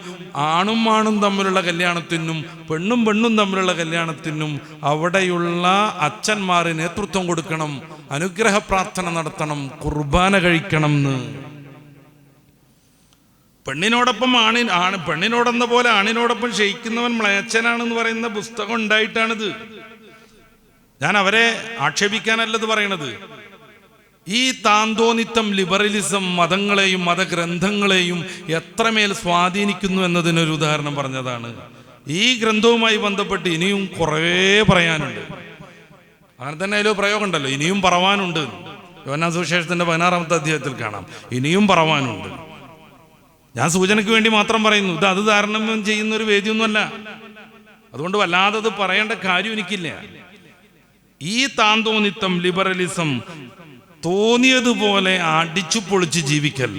ആണും തമ്മിലുള്ള കല്യാണത്തിനും പെണ്ണും തമ്മിലുള്ള കല്യാണത്തിനും അവിടെയുള്ള അച്ഛന്മാർ നേതൃത്വം കൊടുക്കണം, അനുഗ്രഹ പ്രാർത്ഥന നടത്തണം, കുർബാന കഴിക്കണം എന്ന്. പെണ്ണിനോടൊപ്പം പെണ്ണിനോടെന്ന പോലെ ആണിനോടൊപ്പം ക്ഷയിക്കുന്നവൻ മ്ലേച്ഛനാണെന്ന് പറയുന്ന പുസ്തകം ഉണ്ടായിട്ടാണിത്. ഞാൻ അവരെ ആക്ഷേപിക്കാനല്ലത് പറയണത്. ഈ താന്തോന്നിത്തം ലിബറലിസം മതങ്ങളെയും മതഗ്രന്ഥങ്ങളെയും എത്രമേൽ സ്വാധീനിക്കുന്നു എന്നതിനൊരു ഉദാഹരണം പറഞ്ഞതാണ്. ഈ ഗ്രന്ഥവുമായി ബന്ധപ്പെട്ട് ഇനിയും കുറേ പറയാനുണ്ട്. അങ്ങനെ തന്നെ അതിലൊരു പ്രയോഗം ഉണ്ടല്ലോ, ഇനിയും പറവാനുണ്ട്. യോഹന്നാൻ സുവിശേഷത്തിന്റെ 16-ാമത്തെ അധ്യായത്തിൽ കാണാം, ഇനിയും പറവാനുണ്ട്. ഞാൻ സൂചനയ്ക്ക് വേണ്ടി മാത്രം പറയുന്നു. അത് ധാരണം ചെയ്യുന്ന ഒരു വേദിയൊന്നുമല്ല. അതുകൊണ്ട് വല്ലാതെ അത് പറയേണ്ട കാര്യം എനിക്കില്ല. ഈ താന്തോന്നിത്തം ലിബറലിസം തോന്നിയതുപോലെ അടിച്ചു പൊളിച്ച് ജീവിക്കൽ,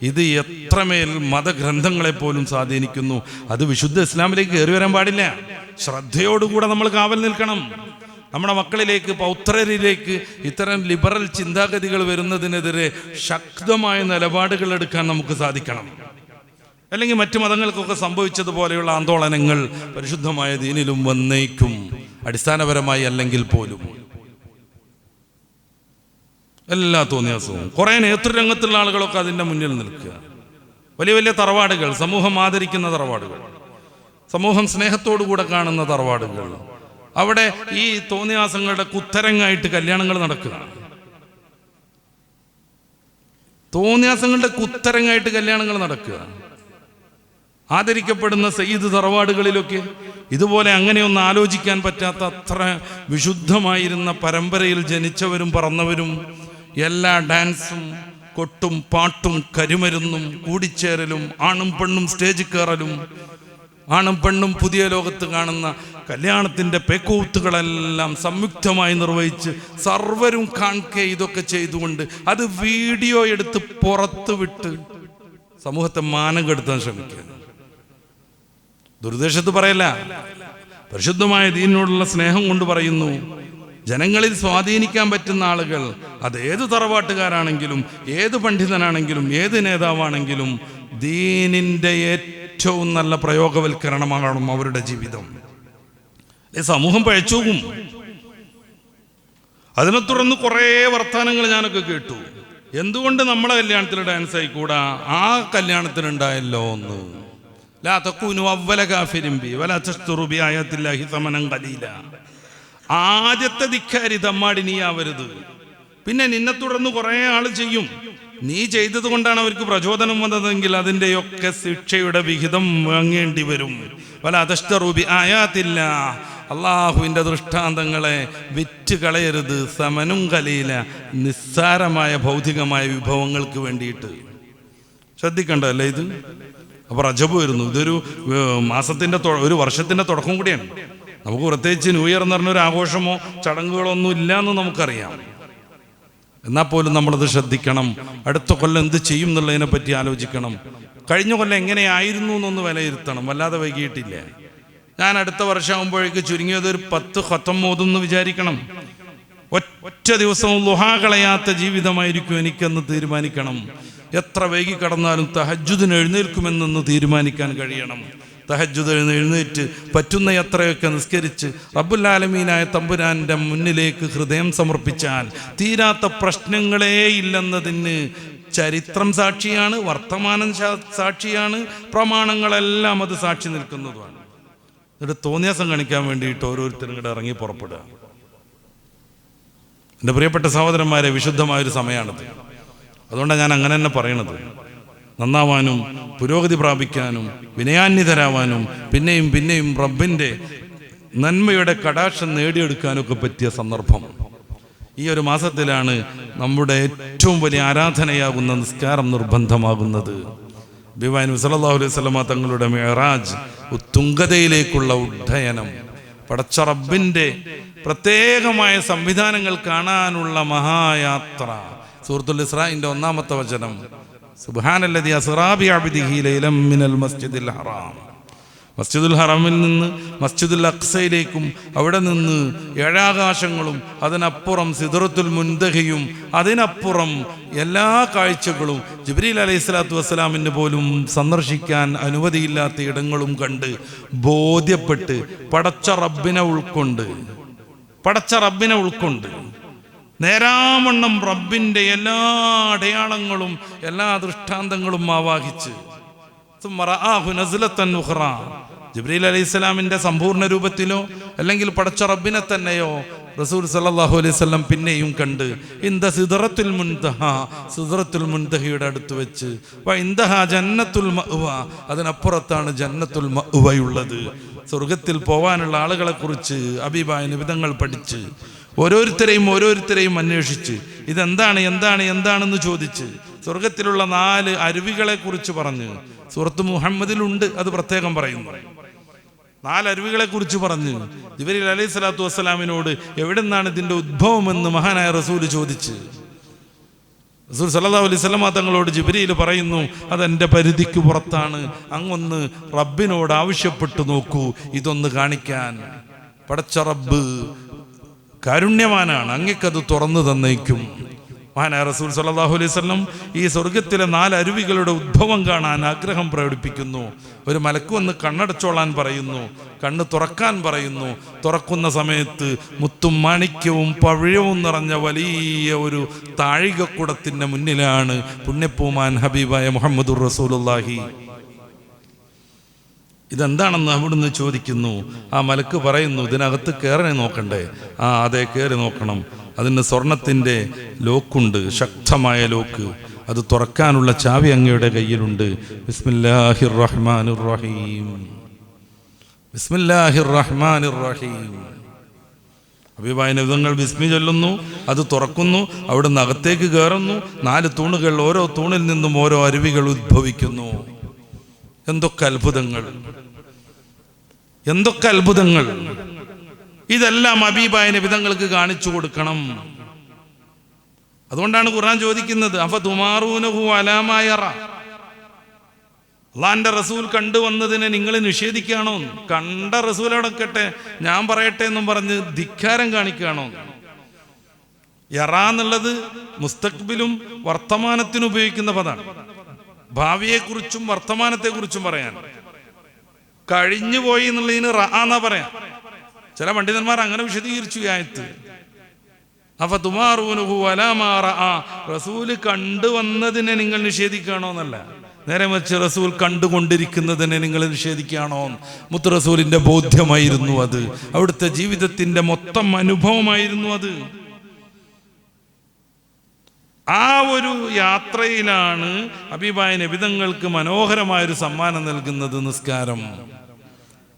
ഇത് എത്രമേൽ മതഗ്രന്ഥങ്ങളെ പോലും സ്വാധീനിക്കുന്നു. അത് വിശുദ്ധ ഇസ്ലാമിലേക്ക് കയറി വരാൻ പാടില്ല. ശ്രദ്ധയോടുകൂടെ നമ്മൾ കാവൽ നിൽക്കണം. നമ്മുടെ മക്കളിലേക്ക്, പൗത്രരിലേക്ക് ഇത്തരം ലിബറൽ ചിന്താഗതികൾ വരുന്നതിനെതിരെ ശക്തമായ നിലപാടുകൾ എടുക്കാൻ നമുക്ക് സാധിക്കണം. അല്ലെങ്കിൽ മറ്റു മതങ്ങൾക്കൊക്കെ സംഭവിച്ചതുപോലെയുള്ള ആന്തോളനങ്ങൾ പരിശുദ്ധമായ ദീനിലും വന്നേക്കും, അടിസ്ഥാനപരമായി അല്ലെങ്കിൽ പോലും. എല്ലാ തോന്നിയാസവും കുറെ നേതൃരംഗത്തുള്ള ആളുകളൊക്കെ അതിൻ്റെ മുന്നിൽ നിൽക്കുക. വലിയ വലിയ തറവാടുകൾ, സമൂഹം ആദരിക്കുന്ന തറവാടുകൾ, സമൂഹം സ്നേഹത്തോടുകൂടെ കാണുന്ന തറവാടുകൾ, അവിടെ ഈ തോന്നിയാസങ്ങളുടെ കുത്തരങ്ങായിട്ട് കല്യാണങ്ങൾ നടക്കുക. തോന്നിയാസങ്ങളുടെ കുത്തരങ്ങായിട്ട് കല്യാണങ്ങൾ നടക്കുക. ആദരിക്കപ്പെടുന്ന സയ്യിദ് തറവാടുകളിലൊക്കെ ഇതുപോലെ അങ്ങനെയൊന്നും ആലോചിക്കാൻ പറ്റാത്ത അത്ര വിശുദ്ധമായിരുന്ന പരമ്പരയിൽ ജനിച്ചവരും പറന്നവരും എല്ലാ ഡാൻസും കൊട്ടും പാട്ടും കരിമരുന്നും കൂടിച്ചേരലും ആണും പെണ്ണും സ്റ്റേജിൽ കയറലും ആണും പെണ്ണും പുതിയ ലോകത്ത് കാണുന്ന കല്യാണത്തിൻ്റെ പേക്കൂത്തുകളെല്ലാം സംയുക്തമായി നിർവഹിച്ച് സർവരും കാൺകെ ഇതൊക്കെ ചെയ്തുകൊണ്ട് അത് വീഡിയോ എടുത്ത് പുറത്ത് വിട്ട് സമൂഹത്തെ മാനം കെടുത്താൻ ശ്രമിക്കുക. ദുർദ്ദേശത്ത് പറയല്ല, പരിശുദ്ധമായ ദീനിനോടുള്ള സ്നേഹം കൊണ്ട് പറയുന്നു. ജനങ്ങളിൽ സ്വാധീനിക്കാൻ പറ്റുന്ന ആളുകൾ, അത് ഏത് തറവാട്ടുകാരാണെങ്കിലും ഏത് പണ്ഡിതനാണെങ്കിലും ഏത് നേതാവാണെങ്കിലും, ദീനിൻ്റെ ഏറ്റവും നല്ല പ്രയോഗവൽക്കരണമാണ് അവരുടെ ജീവിതം. സമൂഹം പഴച്ചുപോകും. അതിനെ തുടർന്ന് കുറേ വർത്തമാനങ്ങൾ ഞാനൊക്കെ കേട്ടു. എന്തുകൊണ്ട് നമ്മളെ കല്യാണത്തിൽ ഡാൻസ് ആയിക്കൂടാ, ആ കല്യാണത്തിനുണ്ടായല്ലോ ഒന്ന്. ലാ തകൂനു അവ്വല കാഫിരിൻ ബി വലാ തശ്തറു ബി ആയാത്തില്ലാഹി സമനൻ ഖലീല. ആദ്യത്തെ ധിക്കാരി തമ്മാടി നീ ആവരുത്. പിന്നെ നിന്നെ തുടർന്ന് കുറേ ആൾ ചെയ്യും. നീ ചെയ്തത് കൊണ്ടാണ് അവർക്ക് പ്രചോദനം വന്നതെങ്കിൽ അതിൻ്റെയൊക്കെ ശിക്ഷയുടെ വിഹിതം വാങ്ങേണ്ടി വരും. വലാ തശ്തറു ബി ആയാത്തില്ലാഹ്, അള്ളാഹുവിൻ്റെ ദൃഷ്ടാന്തങ്ങളെ വിറ്റ് കളയരുത്. സമനും ഖലീല, നിസ്സാരമായ ഭൗതികമായ വിഭവങ്ങൾക്ക് വേണ്ടിയിട്ട്. ശ്രദ്ധിക്കണ്ടല്ലേ ഇത്? അപ്പോൾ റജബ് വരുന്നു. ഇതൊരു മാസത്തിൻ്റെ ഒരു വർഷത്തിൻ്റെ തുടക്കം കൂടിയാണ്. നമുക്ക് പ്രത്യേകിച്ച് ന്യൂ ഇയർ എന്ന് പറഞ്ഞൊരു ആഘോഷമോ ചടങ്ങുകളോ ഒന്നും ഇല്ല എന്ന് നമുക്കറിയാം. എന്നാൽ പോലും നമ്മളത് ശ്രദ്ധിക്കണം. അടുത്ത കൊല്ലം എന്ത് ചെയ്യും എന്നുള്ളതിനെ പറ്റി ആലോചിക്കണം. കഴിഞ്ഞ കൊല്ലം എങ്ങനെയായിരുന്നു എന്നൊന്ന് വിലയിരുത്തണം. വല്ലാതെ വൈകിയിട്ടില്ല. ഞാൻ അടുത്ത വർഷമാകുമ്പോഴേക്ക് ചുരുങ്ങിയത് ഒരു 10 ഖത്ം ഓതുമെന്ന് വിചാരിക്കണം. ഒറ്റ ദിവസവും ളുഹാ കളയാത്ത ജീവിതമായിരിക്കും എനിക്കെന്ന് തീരുമാനിക്കണം. എത്ര വൈകി കടന്നാലും തഹജ്ജുദിന് എഴുന്നേൽക്കുമെന്നൊന്ന് തീരുമാനിക്കാൻ കഴിയണം. തഹജ്ജുദ് എഴുന്നേറ്റ് പറ്റുന്ന എത്രയൊക്കെ നിസ്കരിച്ച് റബ്ബുൽ ആലമീനായ തമ്പുരാൻ്റെ മുന്നിലേക്ക് ഹൃദയം സമർപ്പിച്ചാൽ തീരാത്ത പ്രശ്നങ്ങളേ ഇല്ലെന്നതിന് ചരിത്രം സാക്ഷിയാണ്, വർത്തമാനം സാക്ഷിയാണ്, പ്രമാണങ്ങളെല്ലാം അത് സാക്ഷി നിൽക്കുന്നതുമാണ്. എന്നിട്ട് തോന്നിയാസം കാണിക്കാൻ വേണ്ടിയിട്ട് ഓരോരുത്തരും കൂടെ ഇറങ്ങി പുറപ്പെടുക. എൻ്റെ പ്രിയപ്പെട്ട സഹോദരന്മാരെ, വിശുദ്ധമായൊരു സമയമാണത്. അതുകൊണ്ടാണ് ഞാൻ അങ്ങനെ തന്നെ പറയണത്. നന്നാവാനും പുരോഗതി പ്രാപിക്കാനും വിനയാന്വിതരാവാനും പിന്നെയും പിന്നെയും റബ്ബിൻ്റെ നന്മയുടെ കടാക്ഷം നേടിയെടുക്കാനൊക്കെ പറ്റിയ സന്ദർഭം ഈ ഒരു മാസത്തിലാണ്. നമ്മുടെ ഏറ്റവും വലിയ ആരാധനയാകുന്ന നിസ്കാരം നിർബന്ധമാകുന്നത്. നബി സല്ലല്ലാഹു അലൈഹി വസല്ലമ തങ്ങളുടെ മിഅ്റാജ്, ഉത്തുംഗതയിലേക്കുള്ള ഉഡ്ഡയനം, പടച്ച റബ്ബിൻ്റെ പ്രത്യേകമായ സംവിധാനങ്ങൾ കാണാനുള്ള മഹായാത്ര. സൂറത്തുൽ ഇസ്രാഇന്റെ 1-ാമത്തെ വചനം, സുബ്ഹാനല്ലദി അസ്റാ ബിഅബ്ദിഹി ലൈലൻ മിനൽ മസ്ജിദിൽ ഹറാം. മസ്ജിദുൽ ഹറമിൽ നിന്ന് മസ്ജിദുൽ അഖ്സയിലേക്കും, അവിടെ നിന്ന് ഏഴാകാശങ്ങളും അതിനപ്പുറം സിദ്റത്തുൽ മുൻതഹയും അതിനപ്പുറം എല്ലാ കാഴ്ചകളും ജിബ്രീൽ അലൈഹിസ്സലാത്തു വസ്സലാമിന് പോലും സന്ദർശിക്കാൻ അനുമതിയില്ലാത്ത ഇടങ്ങളും കണ്ട് ബോധ്യപ്പെട്ട് പടച്ച റബ്ബിനെ ഉൾക്കൊണ്ട് നേരാവണ്ണം റബ്ബിൻ്റെ എല്ലാ അടയാളങ്ങളും എല്ലാ ദൃഷ്ടാന്തങ്ങളും ആവാഹിച്ച് ജിബ്രീൽ അലൈഹിസ്സലാമിന്റെ സമ്പൂർണ്ണ രൂപത്തിലോ അല്ലെങ്കിൽ പടച്ച റബ്ബിനെ തന്നെയോ റസൂൽ സല്ലല്ലാഹു അലൈഹി വസല്ലം പിന്നെയും കണ്ട് സിദ്റത്തുൽ മുൻതഹയുടെ അടുത്ത് വെച്ച് ജന്നത്തുൽ മഅ്വ, അതിനപ്പുറത്താണ് ജന്നത്തുൽ മഅ്വയുള്ളത്. സ്വർഗത്തിൽ പോവാനുള്ള ആളുകളെ കുറിച്ച് ഹബീബായ നിബിതങ്ങൾ പഠിച്ച് ഓരോരുത്തരെയും അന്വേഷിച്ച് എന്താണെന്ന് ചോദിച്ച് സ്വർഗത്തിലുള്ള 4 അരുവികളെ കുറിച്ച് പറഞ്ഞ് സൂറത്ത് മുഹമ്മദിലുണ്ട്, അത് പ്രത്യേകം പറയുന്നു. 4 അരുവികളെ കുറിച്ച് പറഞ്ഞ് ജിബ്രീൽ അലൈഹിസ്സലാത്തു വസ്സലാമിനോട് എവിടെ നിന്നാണ് ഇതിന്റെ ഉദ്ഭവമെന്ന് മഹാനായ റസൂൽ ചോദിച്ച് റസൂൽ സല്ലല്ലാഹു അലൈഹി വസല്ലം തങ്ങളോട് ജിബ്രീൽ പറയുന്നു, അതെന്റെ പരിധിക്ക് പുറത്താണ്, അങ്ങൊന്ന് റബ്ബിനോട് ആവശ്യപ്പെട്ടു നോക്കൂ, ഇതൊന്ന് കാണിക്കാൻ. പടച്ച റബ്ബ് കാരുണ്യവാനാണ്, അങ്ങക്കത് തുറന്നു തന്നേക്കും. മഹാനായ റസൂൽ സല്ലല്ലാഹു അലൈഹി വസല്ലം ഈ സ്വർഗത്തിലെ 4 അരുവികളുടെ ഉദ്ഭവം കാണാൻ ആഗ്രഹം പ്രകടിപ്പിക്കുന്നു. ഒരു മലക്ക് വന്ന് കണ്ണടച്ചോളാൻ പറയുന്നു, കണ്ണ് തുറക്കാൻ പറയുന്നു. തുറക്കുന്ന സമയത്ത് മുത്തും മാണിക്യവും പവിഴവും നിറഞ്ഞ വലിയ ഒരു താഴികക്കുടത്തിൻ്റെ മുന്നിലാണ് പുണ്യപ്പൂമാൻ ഹബീബായ മുഹമ്മദുർ റസൂലുള്ളാഹി. ഇതെന്താണെന്ന് അവിടുന്ന് ചോദിക്കുന്നു. ആ മലക്ക് പറയുന്നു, ഇതിനകത്ത് കയറി നോക്കണ്ടേ? അതെ, കയറി നോക്കണം. അതിന് സ്വർണത്തിൻ്റെ ലോക്കുണ്ട്, ശക്തമായ ലോക്ക്. അത് തുറക്കാനുള്ള ചാവി അങ്ങയുടെ കയ്യിലുണ്ട്. ബിസ്മില്ലാഹിർ റഹ്മാനിർ റഹീം, ബിസ്മില്ലാഹിർ റഹ്മാനിർ റഹീം. ഹബീബായ നബിതങ്ങൾ ബിസ്മി ചൊല്ലുന്നു, അത് തുറക്കുന്നു. അവിടുന്ന് അകത്തേക്ക് കയറുന്നു. 4 തൂണുകൾ, ഓരോ തൂണിൽ നിന്നും ഓരോ അരുവികൾ ഉദ്ഭവിക്കുന്നു. എന്തൊക്കെ അത്ഭുതങ്ങൾ! ഇതെല്ലാം ഹബീബായ നബിതങ്ങൾക്ക് കാണിച്ചു കൊടുക്കണം. അതുകൊണ്ടാണ് ഖുർആൻ ചോദിക്കുന്നത്, അഫതുമാറൂനഹു അലാ മാ യറ, അല്ലാഹുവിന്റെ റസൂൽ കണ്ടുവന്നതിനെ നിങ്ങൾ നിഷേധിക്കുകയാണോ? കണ്ട റസൂൽ അടക്കട്ടെ, ഞാൻ പറയട്ടെ എന്നും പറഞ്ഞ് ധിക്കാരം കാണിക്കുകയാണോ? യറ എന്നുള്ളത് മുസ്തഖ്ബിലും വർത്തമാനത്തിനും ഉപയോഗിക്കുന്ന പദമാണ്. ഭാവിയെക്കുറിച്ചും വർത്തമാനത്തെക്കുറിച്ചും പറയാൻ. കഴിഞ്ഞുപോയി എന്നുള്ളതിന് റ എന്നാ പറയാം. ചില പണ്ഡിതന്മാർ അങ്ങനെ വിശദീകരിച്ചു ഈ ആയത്ത്. അഫതുമാറൂനഹു അലാ മാ റഅ, റസൂല് കണ്ടുവന്നതിനെ നിങ്ങൾ നിഷേധിക്കുകയാണോ എന്നല്ല, നേരെ മറിച്ച് റസൂൽ കണ്ടുകൊണ്ടിരിക്കുന്നതിനെ നിങ്ങൾ നിഷേധിക്കുകയാണോ? മുത്ത് റസൂലിന്റെ ബോധ്യമായിരുന്നു അത്, അവിടുത്തെ ജീവിതത്തിന്റെ മൊത്തം അനുഭവമായിരുന്നു അത്. ആ ഒരു യാത്രയിലാണ് ഹബീബായ നബിതങ്ങൾക്ക് മനോഹരമായൊരു സമ്മാനം നൽകുന്നത് നിസ്കാരം.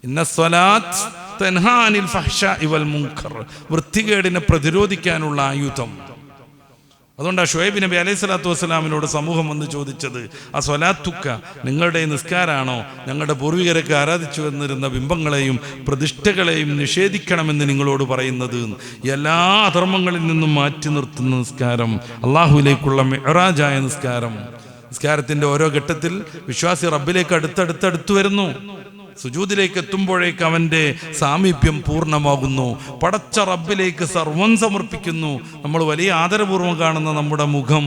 ഇന്ന സ്വലാത്ത് തൻഹാ അനിൽ ഫഹ്ശാഇ വൽ മുൻകർ, വൃത്തികേടിനെ പ്രതിരോധിക്കാനുള്ള ആയുധം. അതുകൊണ്ടാണ് ഷുഐബ് നബി അലൈഹി സ്വലാത്തു വസ്സലാമിനോട് സമൂഹം വന്ന് ചോദിച്ചത്, ആ സ്വലാത്തുക്ക, നിങ്ങളുടെ നിസ്കാരാണോ ഞങ്ങളുടെ പൂർവികരൊക്കെ ആരാധിച്ചു വന്നിരുന്ന ബിംബങ്ങളെയും പ്രതിഷ്ഠകളെയും നിഷേധിക്കണമെന്ന് നിങ്ങളോട് പറയുന്നത്? എല്ലാ അധർമ്മങ്ങളിൽ നിന്നും മാറ്റി നിർത്തുന്ന നിസ്കാരം, അള്ളാഹുവിലേക്കുള്ള മിഅ്റാജായ നിസ്കാരം. നിസ്കാരത്തിന്റെ ഓരോ ഘട്ടത്തിൽ വിശ്വാസി റബ്ബിലേക്ക് അടുത്തടുത്ത് വരുന്നു. സുജൂദിലേക്ക് എത്തുമ്പോഴേക്ക് അവൻ്റെ സാമീപ്യം പൂർണ്ണമാകുന്നു. പടച്ച റബ്ബിലേക്ക് സർവം സമർപ്പിക്കുന്നു. നമ്മൾ വലിയ ആദരപൂർവ്വം കാണുന്ന നമ്മുടെ മുഖം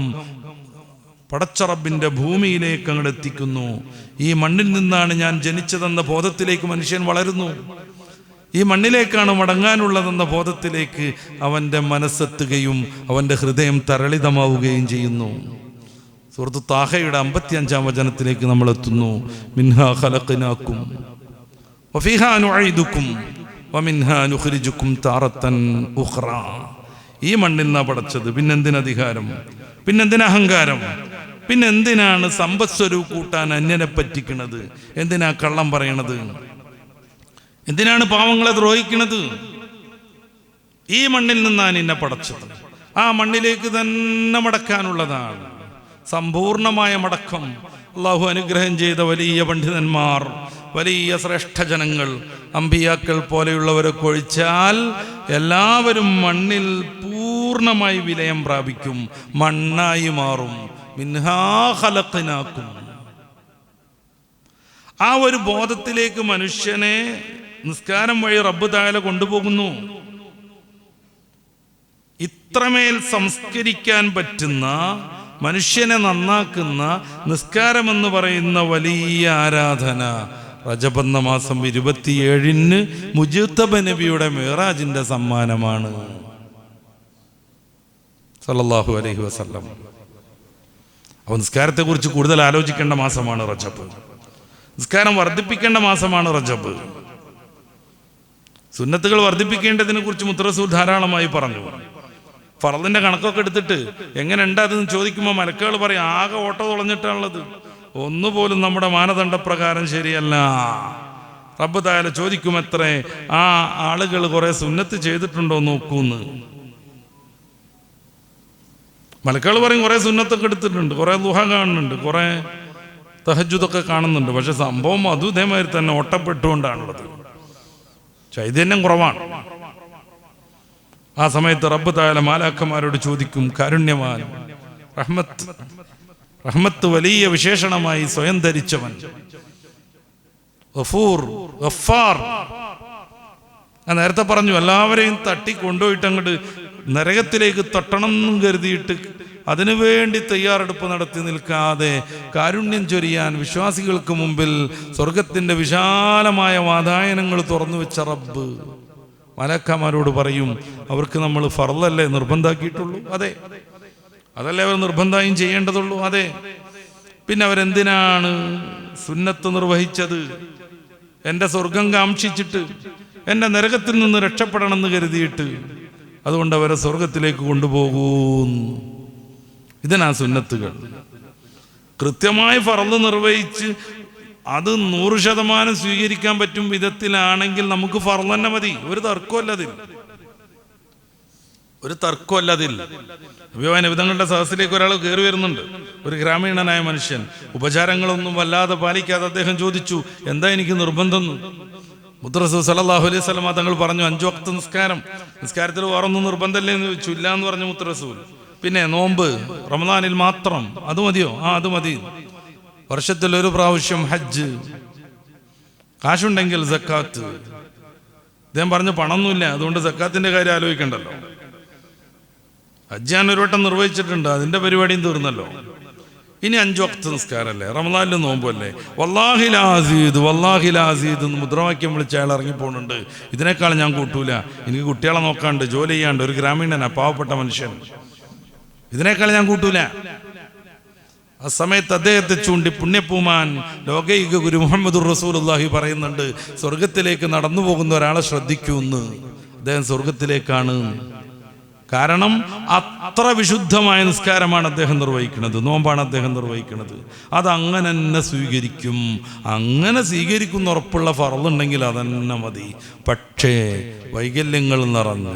പടച്ച റബ്ബിൻ്റെ ഭൂമിയിലേക്ക് അങ്ങോട്ട് എത്തിക്കുന്നു. ഈ മണ്ണിൽ നിന്നാണ് ഞാൻ ജനിച്ചതെന്ന ബോധത്തിലേക്ക് മനുഷ്യൻ വളരുന്നു. ഈ മണ്ണിലേക്കാണ് മടങ്ങാനുള്ളതെന്ന ബോധത്തിലേക്ക് അവൻ്റെ മനസ്സെത്തുകയും അവൻ്റെ ഹൃദയം തരളിതമാവുകയും ചെയ്യുന്നു. സൂറത്ത് താഹയുടെ 55-ാം വചനത്തിലേക്ക് നമ്മൾ എത്തുന്നു. മിൻഹാ ഖലഖനാകും വഫീഹാ നുഈദുകും വമിൻഹാ നുഖ്രിജുകും താറത്തൻ ഉഖ്റാ. ഈ മണ്ണിൽ നിന്നാ പടച്ചത്. പിന്നെന്തിനധികാരം? പിന്നെന്തിനാ അഹങ്കാരം? പിന്നെന്തിനാണ് സമ്പത്സ്വരൂ കൂട്ടാൻ അന്യനെ പറ്റിക്കണത്? എന്തിനാ കള്ളം പറയണത്? എന്തിനാണ് പാവങ്ങളെ ദ്രോഹിക്കണത്? ഈ മണ്ണിൽ നിന്നാണ് എന്നെ പടച്ചത്. ആ മണ്ണിലേക്ക് തന്നെ മടക്കാനുള്ളതാണ് സമ്പൂർണമായ മടക്കം. അള്ളാഹു അനുഗ്രഹം ചെയ്ത വലിയ പണ്ഡിതന്മാർ, വലിയ ശ്രേഷ്ഠ ജനങ്ങൾ, അമ്പിയാക്കൾ പോലെയുള്ളവരൊക്കെ ഒഴിച്ചാൽ എല്ലാവരും മണ്ണിൽ പൂർണ്ണമായി വിലയം പ്രാപിക്കും, മണ്ണായി മാറും. മിൻഹാ ഖലഖനാകും. ആ ഒരു ബോധത്തിലേക്ക് മനുഷ്യനെ നിസ്കാരം വഴി റബ്ബ് തആല കൊണ്ടുപോകുന്നു. ഇത്രമേൽ സംസ്കരിക്കാൻ പറ്റുന്ന, മനുഷ്യനെ നന്നാക്കുന്ന നിസ്കാരമെന്ന് പറയുന്ന വലിയ ആരാധന റജബ് എന്ന മാസം 27 മുജ്തബ നബിയുടെ മിഅ്റാജിന്റെ സമ്മാനമാണ് സല്ലല്ലാഹു അലൈഹി വസല്ലം. അപ്പോൾ നിസ്കാരത്തെക്കുറിച്ച് കൂടുതൽ ആലോചിക്കേണ്ട മാസമാണ് റജബ്. നിസ്കാരം വർദ്ധിപ്പിക്കേണ്ട മാസമാണ് റജബ്. സുന്നത്തുകൾ വർദ്ധിപ്പിക്കേണ്ടതിനെ കുറിച്ച് മുത്തറസൂൽ ധാരാളമായി പറഞ്ഞു. ഫർളിന്റെ കണക്കൊക്കെ എടുത്തിട്ട് എങ്ങനെ ഉണ്ട് അതെന്ന് ചോദിക്കുമ്പോൾ മലക്കുകൾ പറയും, ആകെ ഓട്ടോ തുളഞ്ഞിട്ടാണുള്ളത്, ഒന്നുപോലും നമ്മുടെ മാനദണ്ഡപ്രകാരം ശരിയല്ല. റബ്ബ് തആല ചോദിക്കും, എത്രേ ആ ആളുകൾ കുറെ സുന്നത്ത് ചെയ്തിട്ടുണ്ടോ നോക്കൂന്ന്. മലക്കുകൾ പറയും കുറെ സുന്നത്തൊക്കെ എടുത്തിട്ടുണ്ട്, കുറെ ദുഹ കാണുന്നുണ്ട്, കുറെ തഹജ്ജുദൊക്കെ കാണുന്നുണ്ട്. പക്ഷെ സംഭവം അതും ഇതേമാതിരി തന്നെ ഒട്ടപ്പെട്ടുകൊണ്ടാണുള്ളത്, ചൈതന്യം കുറവാണ്. ആ സമയത്ത് റബ്ബ് തആല മാലാഖമാരോട് ചോദിക്കും, കാരുണ്യവാൻ, റഹ്മത്ത് വലിയ വിശേഷണമായി സ്വയം ധരിച്ചവൻ, ഗഫൂർ, ഗഫാർ. ഞാൻ നേരത്തെ പറഞ്ഞു, എല്ലാവരെയും തട്ടി കൊണ്ടുപോയിട്ട് അങ്ങോട്ട് നരകത്തിലേക്ക് തട്ടണം എന്നും കരുതിയിട്ട് അതിനുവേണ്ടി തയ്യാറെടുപ്പ് നടത്തി നിൽക്കാതെ കാരുണ്യം ചൊരിയാൻ വിശ്വാസികൾക്ക് മുമ്പിൽ സ്വർഗത്തിന്റെ വിശാലമായ വാതായനങ്ങൾ തുറന്നു വെച്ച റബ്ബ് മലക്കമാരോട് പറയും, അവർക്ക് നമ്മൾ ഫർളല്ലേ നിർബന്ധാക്കിയിട്ടുള്ളൂ? അതെ. അതല്ലേ അവർ നിർബന്ധമായും ചെയ്യേണ്ടതുള്ളൂ? അതെ. പിന്നെ അവരെന്തിനാണ് സുന്നത്ത് നിർവഹിച്ചത്? എൻ്റെ സ്വർഗം കാംക്ഷിച്ചിട്ട്, എൻ്റെ നരകത്തിൽ നിന്ന് രക്ഷപ്പെടണമെന്ന് കരുതിയിട്ട്. അതുകൊണ്ട് അവരെ സ്വർഗത്തിലേക്ക് കൊണ്ടുപോകൂ. ഇതിനാ സുന്നത്തുകൾ. കൃത്യമായി ഫർള് നിർവഹിച്ച് അത് 100% സ്വീകരിക്കാൻ പറ്റും വിധത്തിലാണെങ്കിൽ നമുക്ക് ഫർള് തന്നെ മതി. ഒരു തർക്കമല്ലതിൽ. വിധങ്ങളുടെ സദസ്സിലേക്ക് ഒരാൾ കയറി വരുന്നുണ്ട്, ഒരു ഗ്രാമീണനായ മനുഷ്യൻ. ഉപചാരങ്ങളൊന്നും വല്ലാതെ പാലിക്കാതെ അദ്ദേഹം ചോദിച്ചു, എന്താ എനിക്ക് നിർബന്ധം? മുത്തറസൂൽ സല്ലല്ലാഹു അലൈഹി വസല്ലം തങ്ങൾ പറഞ്ഞു, 5 വഖ്ത് നിസ്കാരത്തിൽ വേറൊന്നും നിർബന്ധമല്ലേ എന്ന് ചോദിച്ചു. ഇല്ല എന്ന് പറഞ്ഞു മുത്തറസൂൽ. പിന്നെ നോമ്പ് റമദാനിൽ മാത്രം, അത് മതിയോ? അത് മതി. വർഷത്തിൽ 1 പ്രാവശ്യം ഹജ്ജ്, കാശുണ്ടെങ്കിൽ സക്കാത്ത്. അദ്ദേഹം പറഞ്ഞു, പണമൊന്നുമില്ല, അതുകൊണ്ട് സക്കാത്തിന്റെ കാര്യം ആലോചിക്കണ്ടല്ലോ. ഹജ്ജ് ഞാൻ 1 വട്ടം നിർവഹിച്ചിട്ടുണ്ട്, അതിന്റെ പരിപാടിയും തീർന്നല്ലോ. ഇനി 5 വഖ്ത് നിസ്കാരമല്ലേ, റമദാനിൽ നോമ്പല്ലേ. വല്ലാഹി ലാസീദ്, വല്ലാഹി ലാസീദ് എന്ന് മുദ്രാവാക്യം വിളിച്ച് അയാൾ ഇറങ്ങിപ്പോണുണ്ട്. ഇതിനേക്കാൾ ഞാൻ കൂട്ടൂല, എനിക്ക് കുട്ടികളെ നോക്കാണ്ട്, ജോലി ചെയ്യാണ്ട്, ഒരു ഗ്രാമീണനാ, പാവപ്പെട്ട മനുഷ്യൻ, ഇതിനേക്കാൾ ഞാൻ കൂട്ടൂല. ആ സമയത്ത് അദ്ദേഹത്തെ ചൂണ്ടി പുണ്യപൂമാൻ ലോകൈക ഗുരു മുഹമ്മദുർ റസൂലുള്ളാഹി പറയുന്നുണ്ട്, സ്വർഗത്തിലേക്ക് നടന്നു പോകുന്ന ഒരാളെ ശ്രദ്ധിക്കൂന്ന്. അദ്ദേഹം സ്വർഗത്തിലേക്കാണ്. കാരണം അത്ര വിശുദ്ധമായ നിസ്കാരമാണ് അദ്ദേഹം നിർവഹിക്കുന്നത്, നോമ്പാണ് അദ്ദേഹം നിർവഹിക്കുന്നത്. അത് അങ്ങനെ തന്നെ സ്വീകരിക്കും. അങ്ങനെ സ്വീകരിക്കുന്ന ഉറപ്പുള്ള ഫർളുണ്ടെങ്കിൽ അതന്നെ മതി. പക്ഷേ വൈകല്യങ്ങൾ നിറഞ്ഞ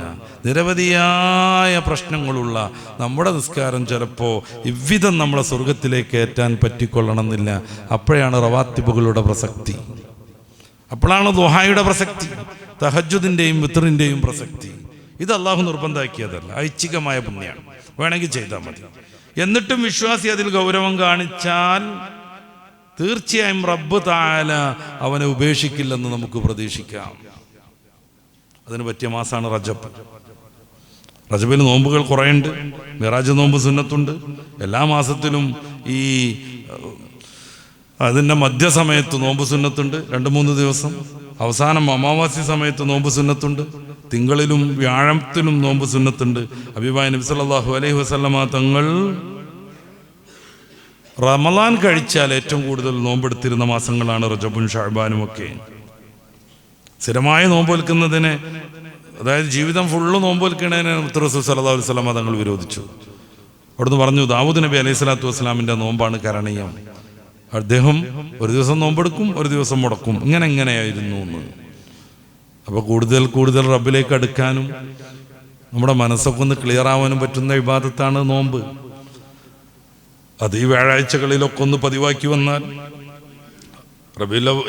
നിരവധിയായ പ്രശ്നങ്ങളുള്ള നമ്മുടെ നിസ്കാരം ചിലപ്പോൾ ഇவ்விധം നമ്മളെ സ്വർഗത്തിലേക്ക് ഏറ്റാൻ പറ്റിക്കൊള്ളണമെന്നില്ല. അപ്പോഴാണ് റവാത്തിബുകളുടെ പ്രസക്തി, അപ്പോഴാണ് ദുഹായുടെ പ്രസക്തി, തഹജ്ജുദിന്റെയും വിത്റിന്റെയും പ്രസക്തി. ഇത് അള്ളാഹു നിർബന്ധമാക്കിയതല്ല, ഐച്ഛികമായ പുണ്യാണ്, വേണമെങ്കിൽ ചെയ്താൽ മതി. എന്നിട്ടും വിശ്വാസി അതിൽ ഗൗരവം കാണിച്ചാൽ തീർച്ചയായും റബ്ബ് തആല അവനെ ഉപേക്ഷിക്കില്ലെന്ന് നമുക്ക് പ്രതീക്ഷിക്കാം. അതിന് പറ്റിയ മാസമാണ് റജബ്. റജബിൽ നോമ്പുകൾ കുറേയുണ്ട്. മിറാജ് നോമ്പ് സുന്നത്തുണ്ട്. എല്ലാ മാസത്തിലും ഈ അതിൻ്റെ മധ്യസമയത്ത് നോമ്പ് സുന്നത്തുണ്ട്, 2-3 ദിവസം. അവസാനം അമാവാസി സമയത്ത് നോമ്പ് സുന്നത്തുണ്ട്. തിങ്കളിലും വ്യാഴത്തിലും നോമ്പ് സുന്നത്തുണ്ട്. ഹബീബായ നബി സല്ലല്ലാഹു അലൈഹി വസല്ലമ തങ്ങൾ റമളാൻ കഴിച്ചാൽ ഏറ്റവും കൂടുതൽ നോമ്പെടുത്തിരുന്ന മാസങ്ങളാണ് റജബും ഷഅബാനും ഒക്കെ. സ്ഥിരമായി നോമ്പ് വെൽക്കുന്നതിനെ, അതായത് ജീവിതം ഫുള്ള് നോമ്പ് വെൽക്കുന്നതിനെ റസൂൽ സല്ലല്ലാഹു അലൈഹി വസല്ലമ തങ്ങൾ വിരോധിച്ചു. അവിടുന്ന് പറഞ്ഞു, ദാവൂദ് നബി അലൈഹി സ്വലാത്തു വസ്സലാമിൻ്റെ നോമ്പാണ് കരണീയം. അദ്ദേഹം ഒരു ദിവസം നോമ്പെടുക്കും, ഒരു ദിവസം മുടക്കും, ഇങ്ങനെയായിരുന്നു എന്ന്. അപ്പോൾ കൂടുതൽ റബ്ബിലേക്ക് അടുക്കാനും നമ്മുടെ മനസ്സൊക്കെ ഒന്ന് ക്ലിയർ ആവാനും പറ്റുന്ന ഇബാദത്താണ് നോമ്പ്. അത് ഈ വ്യാഴാഴ്ചകളിലൊക്കെ ഒന്ന് പതിവാക്കി വന്നാൽ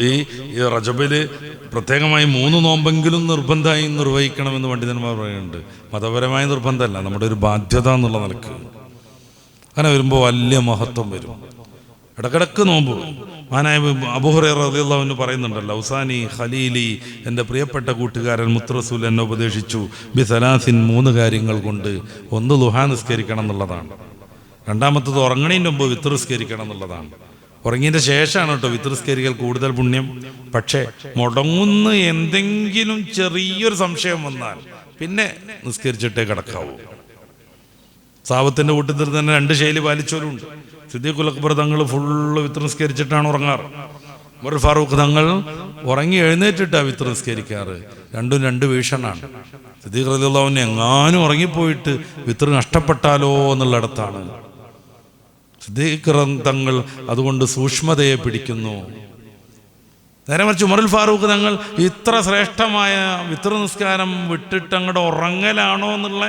ഈ റജബില് പ്രത്യേകമായി 3 നോമ്പെങ്കിലും നിർബന്ധമായി നിർവഹിക്കണമെന്ന് പണ്ഡിതന്മാർ പറയുന്നുണ്ട്. മതപരമായ നിർബന്ധമല്ല, നമ്മുടെ ഒരു ബാധ്യത എന്നുള്ള നിലക്ക്. അങ്ങനെ വരുമ്പോൾ വലിയ മഹത്വം വരും. ഇടക്കിടക്ക് നോമ്പ്. മഹാനായ അബൂ ഹുറൈറ റളിയല്ലാഹു അൻഹു പറയുന്നുണ്ടല്ലോ, ഔസാനി ഖലീലി, എൻ്റെ പ്രിയപ്പെട്ട കൂട്ടുകാരൻ മുത്ത് റസൂൽ എന്നെ ഉപദേശിച്ചു ബി സലാസിൻ, 3 കാര്യങ്ങൾ കൊണ്ട്. ഒന്ന് ളുഹാ നിസ്കരിക്കണം എന്നുള്ളതാണ്. രണ്ടാമത്തത് ഉറങ്ങണതിന് മുമ്പ് വിത്ർ നിസ്കരിക്കണം എന്നുള്ളതാണ്. ഉറങ്ങിയതിൻ്റെ ശേഷമാണ് കേട്ടോ വിത്ർ നിസ്കരിക്കൽ കൂടുതൽ പുണ്യം. പക്ഷേ മുടങ്ങുന്ന എന്തെങ്കിലും ചെറിയൊരു സംശയം വന്നാൽ പിന്നെ നിസ്കരിച്ചിട്ടേ കിടക്കാവൂ. സാവത്തിൻ്റെ കൂട്ടത്തിൽ തന്നെ 2 ശൈലി പാലിച്ചവരുണ്ട്. സിദ്ദീഖുൽ അക്ബർ തങ്ങൾ ഫുള്ള് വിത്ർ നിസ്കരിച്ചിട്ടാണ് ഉറങ്ങാറ്. ഉമർ ഫാറൂഖ് തങ്ങൾ ഉറങ്ങി എഴുന്നേറ്റിട്ടാണ് വിത്ർ നിസ്കരിക്കാറ്. രണ്ടും 2 വീക്ഷണാണ്. സിദ്ദീഖ് റളിയല്ലാഹു അൻഹു എങ്ങാനും ഉറങ്ങിപ്പോയിട്ട് വിത്ർ നഷ്ടപ്പെട്ടാലോ എന്നുള്ളിടത്താണ്. സിദ്ദീഖ് തങ്ങൾ അതുകൊണ്ട് സൂക്ഷ്മതയെ പിടിക്കുന്നു. നേരെ മറിച്ച് ഉമറുൽ ഫാറൂഖ് തങ്ങൾ ഇത്ര ശ്രേഷ്ഠമായ വിത്ർ നിസ്കാരം വിട്ടിട്ട് അങ്ങോട്ട് ഉറങ്ങലാണോ എന്നുള്ള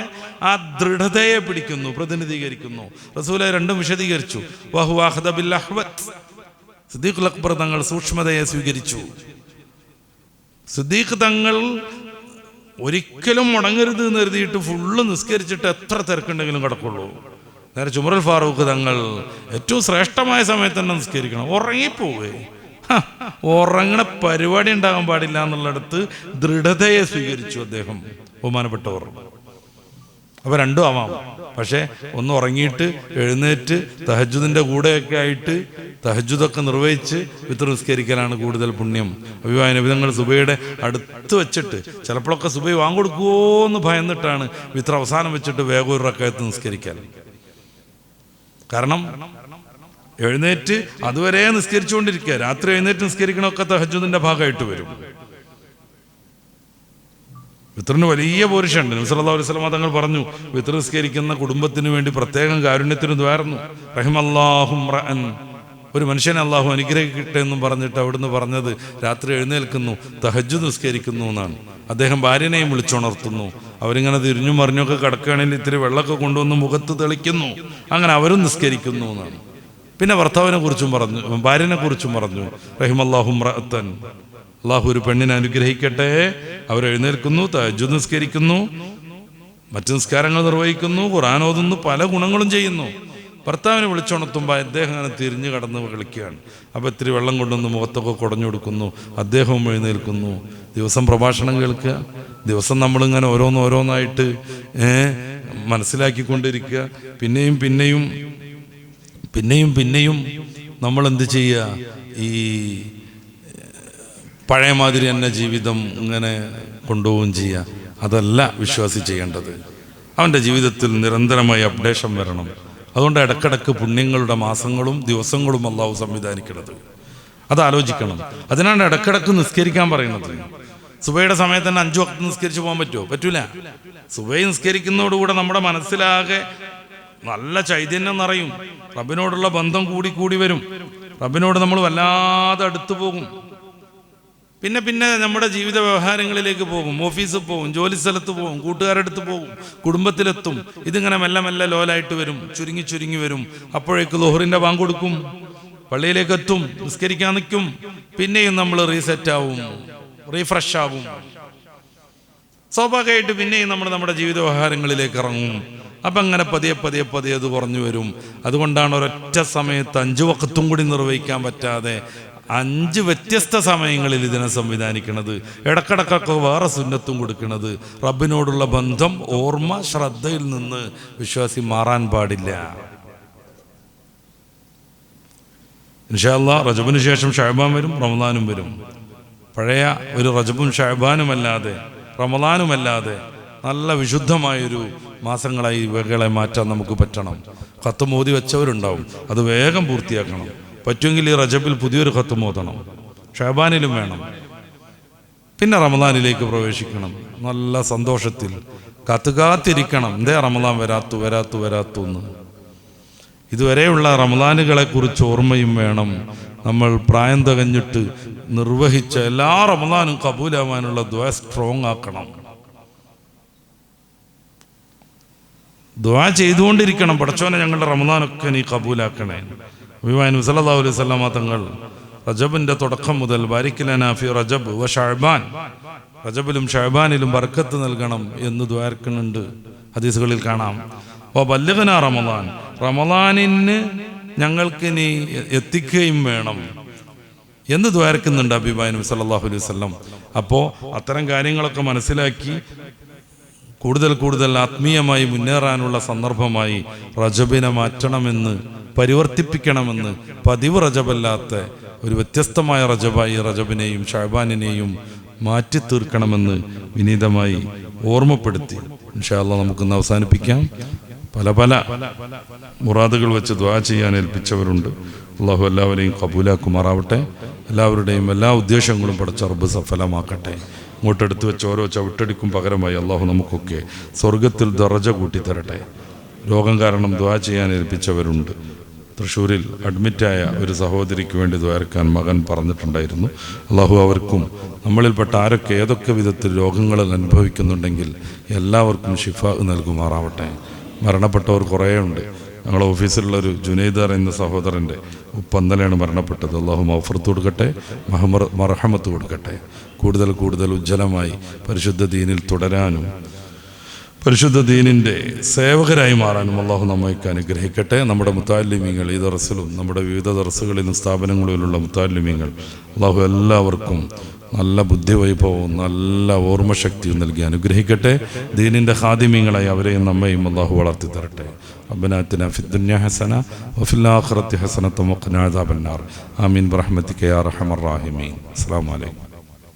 ആ ദൃഢതയെ പിടിക്കുന്നു, പ്രതിനിധീകരിക്കുന്നു. റസൂലെ രണ്ടും വിശദീകരിച്ചു. സിദ്ദീഖുൽ അക്ബർ തങ്ങൾ സൂക്ഷ്മതയെ സ്വീകരിച്ചു. സിദ്ദീഖ് തങ്ങൾ ഒരിക്കലും മുടങ്ങരുത് എന്ന് കരുതിയിട്ട് ഫുള്ള് നിസ്കരിച്ചിട്ട് എത്ര തിരക്കുണ്ടെങ്കിലും കിടക്കുള്ളൂ. നേരെ ഉമറുൽ ഫാറൂഖ് തങ്ങൾ ഏറ്റവും ശ്രേഷ്ഠമായ സമയത്ത് തന്നെ നിസ്കരിക്കണം. ഉറങ്ങിപ്പോവേ, ഉറങ്ങണ പരിപാടി ഉണ്ടാകാൻ പാടില്ല എന്നുള്ളിടത്ത് ദൃഢതയെ സ്വീകരിച്ചു അദ്ദേഹം, ബഹുമാനപ്പെട്ടവർ. അപ്പോൾ രണ്ടും ആവാം. പക്ഷേ ഒന്ന് ഉറങ്ങിയിട്ട് എഴുന്നേറ്റ് തഹജ്ജുദിൻ്റെ കൂടെയൊക്കെ ആയിട്ട് തഹജ്ജുദൊക്കെ നിർവഹിച്ച് വിത്ർ നിസ്കരിക്കലാണ് കൂടുതൽ പുണ്യം. അഭിപ്രായ നബിതങ്ങൾ സുബൈയുടെ അടുത്ത് വെച്ചിട്ട് ചിലപ്പോഴൊക്കെ സുബൈ വാങ്ങിക്കൊടുക്കുമോ എന്ന് ഭയന്നിട്ടാണ് വിത്ർ അവസാനം വെച്ചിട്ട് വേഗം ഒരു റക്അത്ത് നിസ്കരിക്കാൻ. കാരണം എഴുന്നേറ്റ് അതുവരെ നിസ്കരിച്ചുകൊണ്ടിരിക്കുക. രാത്രി എഴുന്നേറ്റ് നിസ്കരിക്കണമൊക്കെ തഹജ്ജുദിന്റെ ഭാഗമായിട്ട് വരും. വിത്റിന് വലിയ പോരിഷുണ്ട്. നബി സല്ലല്ലാഹു അലൈഹി വസല്ലം തങ്ങൾ പറഞ്ഞു, വിത്ർ നിസ്കരിക്കുന്ന കുടുംബത്തിന് വേണ്ടി പ്രത്യേകം കാരുണ്യത്തിന് ദ്വാരുന്നു. റഹിമല്ലാഹു റഅൻ, ഒരു മനുഷ്യനെ അള്ളാഹു അനുഗ്രഹിക്കട്ടെ എന്നും പറഞ്ഞിട്ട് അവിടുന്ന് പറഞ്ഞത് രാത്രി എഴുന്നേൽക്കുന്നു, തഹജ്ജുദ് നിസ്കരിക്കുന്നു എന്നാണ്. അദ്ദേഹം ഭാര്യനെയും വിളിച്ചുണർത്തുന്നു. അവരിങ്ങനെ തിരിഞ്ഞും മറിഞ്ഞൊക്കെ കിടക്കുകയാണെങ്കിൽ ഇത്തിരി വെള്ളമൊക്കെ കൊണ്ടുവന്ന് മുഖത്ത് തെളിക്കുന്നു. അങ്ങനെ അവരും നിസ്കരിക്കുന്നു എന്നാണ്. പിന്നെ ഭർത്താവിനെ കുറിച്ചും പറഞ്ഞു, ഭാര്യനെ കുറിച്ചും പറഞ്ഞു, റഹിമല്ലാഹു റഅൻ, അള്ളാഹു ഒരു പെണ്ണിനെ അനുഗ്രഹിക്കട്ടെ. അവരെഴുന്നേൽക്കുന്നു, തഹജ്ജുദ് നിസ്കരിക്കുന്നു, മറ്റു നിസ്കാരങ്ങൾ നിർവഹിക്കുന്നു, ഖുർആൻ ഓതുന്നു, പല ഗുണങ്ങളും ചെയ്യുന്നു. ഭർത്താവിനെ വിളിച്ചുണർത്തുമ്പോൾ അദ്ദേഹം അങ്ങനെ തിരിഞ്ഞു കടന്ന് കളിക്കുകയാണ്. അപ്പോൾ ഇത്തിരി വെള്ളം കൊണ്ടുവന്ന് മുഖത്തൊക്കെ കുടഞ്ഞു കൊടുക്കുന്നു. അദ്ദേഹവും എഴുന്നേൽക്കുന്നു. ദിവസം പ്രഭാഷണം കേൾക്കുക, ദിവസം നമ്മളിങ്ങനെ ഓരോന്നായിട്ട് മനസ്സിലാക്കിക്കൊണ്ടിരിക്കുക. പിന്നെയും നമ്മൾ എന്ത് ചെയ്യുക? ഈ പഴയ മാതിരി തന്നെ ജീവിതം ഇങ്ങനെ കൊണ്ടുപോവുകയും ചെയ്യുക. അതല്ല വിശ്വാസി ചെയ്യേണ്ടത്. അവൻ്റെ ജീവിതത്തിൽ നിരന്തരമായി അപ്ഡേഷൻ വരണം. അതുകൊണ്ട് ഇടക്കിടക്ക് പുണ്യങ്ങളുടെ മാസങ്ങളും ദിവസങ്ങളും അള്ളാഹു സംവിധാനിക്കുന്നത്. അതാലോചിക്കണം. അതിനാണ് ഇടക്കിടക്ക് നിസ്കരിക്കാൻ പറയുന്നത്. സുബൈയുടെ സമയത്ത് തന്നെ 5 വക്ത് നിസ്കരിച്ച് പോകാൻ പറ്റുമോ? പറ്റൂല. സുബൈ നിസ്കരിക്കുന്നതോടുകൂടെ നമ്മുടെ മനസ്സിലാകെ നല്ല ചൈതന്യം നിറയും. റബ്ബിനോടുള്ള ബന്ധം കൂടി വരും. റബ്ബിനോട് നമ്മൾ വല്ലാതെ അടുത്തു പോകും. പിന്നെ നമ്മുടെ ജീവിത വ്യവഹാരങ്ങളിലേക്ക് പോകും. ഓഫീസിൽ പോകും, ജോലി സ്ഥലത്ത് പോകും, കൂട്ടുകാരടുത്ത് പോകും, കുടുംബത്തിലെത്തും. ഇതിങ്ങനെ മെല്ലെ ലോലായിട്ട് വരും, ചുരുങ്ങി വരും. അപ്പോഴേക്ക് ളുഹറിന്റെ ബാങ്ക് കൊടുക്കും, പള്ളിയിലേക്ക് എത്തും, നിസ്കരിക്കാൻ നിൽക്കും. പിന്നെയും നമ്മൾ റീസെറ്റ് ആവും, റീഫ്രഷ് ആവും. സ്വാഭാവികമായിട്ട് പിന്നെയും നമ്മൾ നമ്മുടെ ജീവിത വ്യവഹാരങ്ങളിലേക്ക് ഇറങ്ങും. അപ്പം അങ്ങനെ പതിയെ അത് കുറഞ്ഞു വരും. അതുകൊണ്ടാണ് ഒരൊറ്റ സമയത്ത് 5 വക്തും കൂടി നിർവഹിക്കാൻ പറ്റാതെ 5 വ്യത്യസ്ത സമയങ്ങളിൽ ഇതിനെ സംവിധാനിക്കുന്നത്. ഇടക്കിടക്കൊക്കെ വേറെ സുന്നത്തും കൊടുക്കുന്നത്. റബ്ബിനോടുള്ള ബന്ധം, ഓർമ്മ, ശ്രദ്ധയിൽ നിന്ന് വിശ്വാസി മാറാൻ പാടില്ല. ഇൻഷാ അല്ലാഹ് റജബിന് ശേഷം ഷഅബാൻ വരും, റമദാനും വരും. പഴയ ഒരു റജബും ഷഅബാനുമല്ലാതെ റമദാനുമല്ലാതെ നല്ല വിശുദ്ധമായൊരു മാസങ്ങളായി ഇവകളെ മാറ്റാൻ നമുക്ക് പറ്റണം. ഖത്തം ഓതി വെച്ചവരുണ്ടാവും, അത് വേഗം പൂർത്തിയാക്കണം. പറ്റുമെങ്കിൽ ഈ റജബിൽ പുതിയൊരു ഖത്തം ഓതണം, ഷഅബാനിലും വേണം. പിന്നെ റമദാനിലേക്ക് പ്രവേശിക്കണം. നല്ല സന്തോഷത്തിൽ കാത്തിരിക്കണം. എന്തേ റമദാൻ വരാത്തു എന്ന്. ഇതുവരെയുള്ള റമദാനുകളെ കുറിച്ച് ഓർമ്മയും വേണം. നമ്മൾ പ്രായം തികഞ്ഞിട്ട് നിർവഹിച്ച എല്ലാ റമദാനും കബൂലാവാനുള്ള ദുആ സ്ട്രോങ് ആക്കണം. ദുആ ചെയ്തുകൊണ്ടിരിക്കണം. പടച്ചോനെ ഞങ്ങളുടെ റമദാനൊക്കെ നീ കബൂലാക്കണേ. നബി സല്ലല്ലാഹു അലൈഹി വസല്ലം തങ്ങൾ റജബിന്റെ തുടക്കം മുതൽ ബാരിക് ലനാ ഫി റജബ് വ ശഅബാൻ, റജബിലും ഷഅബാനിലും ബർക്കത്ത് നൽകണം എന്ന് ദുആർക്കുന്നുണ്ട്. ഹദീസുകളിൽ കാണാം. വ ബല്ലിഗ്നാ റമദാൻ, റമദാനിന് ഞങ്ങൾക്കിനി എത്തിക്കുകയും വേണം എന്ന് ദ്വാരക്കുന്നുണ്ട് ഹബീബായ നബി സല്ലല്ലാഹു അലൈഹി വസല്ലം. അപ്പോൾ അത്തരം കാര്യങ്ങളൊക്കെ മനസ്സിലാക്കി കൂടുതൽ ആത്മീയമായി മുന്നേറാനുള്ള സന്ദർഭമായി റജബിനെ മാറ്റണമെന്ന്, പരിവർത്തിപ്പിക്കണമെന്ന്, പതിവ് റജബല്ലാത്ത ഒരു വ്യത്യസ്തമായ റജബായി റജബിനെയും ഷഅബാനിനെയും മാറ്റി തീർക്കണമെന്ന് വിനീതമായി ഓർമ്മപ്പെടുത്തി ഇൻഷാ അല്ലാഹ് നമുക്കൊന്ന് അവസാനിപ്പിക്കാം. പല മുറാദുകൾ വെച്ച് ദുആ ചെയ്യാൻ ഏൽപ്പിച്ചവരുണ്ട്. അള്ളാഹു എല്ലാവരെയും കബൂലാക്കുമാറാവട്ടെ. എല്ലാവരുടെയും എല്ലാ ഉദ്ദേശങ്ങളും പടച്ച റബ്ബ് സഫലമാക്കട്ടെ. ഇങ്ങോട്ടെടുത്ത് വെച്ച് ഓരോ ചവിട്ടടിക്കും പകരമായി അള്ളാഹു നമുക്കൊക്കെ സ്വർഗത്തിൽ ദറജ കൂട്ടിത്തരട്ടെ. രോഗം കാരണം ദുആ ചെയ്യാൻ ഏൽപ്പിച്ചവരുണ്ട്. തൃശ്ശൂരിൽ അഡ്മിറ്റായ ഒരു സഹോദരിക്ക് വേണ്ടി ദ്വാരക്കാൻ മകൻ പറഞ്ഞിട്ടുണ്ടായിരുന്നു. അള്ളാഹു അവർക്കും നമ്മളിൽപ്പെട്ട ആരൊക്കെ ഏതൊക്കെ വിധത്തിൽ രോഗങ്ങൾ അനുഭവിക്കുന്നുണ്ടെങ്കിൽ എല്ലാവർക്കും ഷിഫ നൽകുമാറാവട്ടെ. മരണപ്പെട്ടവർ കുറേ ഉണ്ട്. ഞങ്ങളുടെ ഓഫീസിലുള്ളൊരു ജുനൈദർ എന്ന സഹോദരൻ്റെ ഉപ്പന്നലാണ് മരണപ്പെട്ടത്. അള്ളാഹു മഗ്ഫിറത്ത് കൊടുക്കട്ടെ, മർഹമത്ത് കൊടുക്കട്ടെ. കൂടുതൽ ഉജ്ജ്വലമായി പരിശുദ്ധ ദീനിൽ തുടരാനും പരിശുദ്ധ ദീനിൻ്റെ സേവകരായി മാറാനും അള്ളാഹു നമ്മൾക്ക് അനുഗ്രഹിക്കട്ടെ. നമ്മുടെ മുത്താലിമീങ്ങൾ ഈ ദർസിലും നമ്മുടെ വിവിധ ദർസുകളിലും സ്ഥാപനങ്ങളിലുള്ള മുത്താലിമീങ്ങൾ അള്ളാഹു എല്ലാവർക്കും നല്ല ബുദ്ധിവൈഭവവും നല്ല ഓർമ്മശക്തിയും നൽകി അനുഗ്രഹിക്കട്ടെ. ദീനിൻ്റെ ഖാദിമീങ്ങളായി അവരെയും നമ്മയും അള്ളാഹു വളർത്തി തരട്ടെ. ربنا آتنا في الدنيا حسنة وفي الآخرة حسنة وقنا عذاب النار آمين برحمتك يا أرحم الراحمين. السلام عليكم.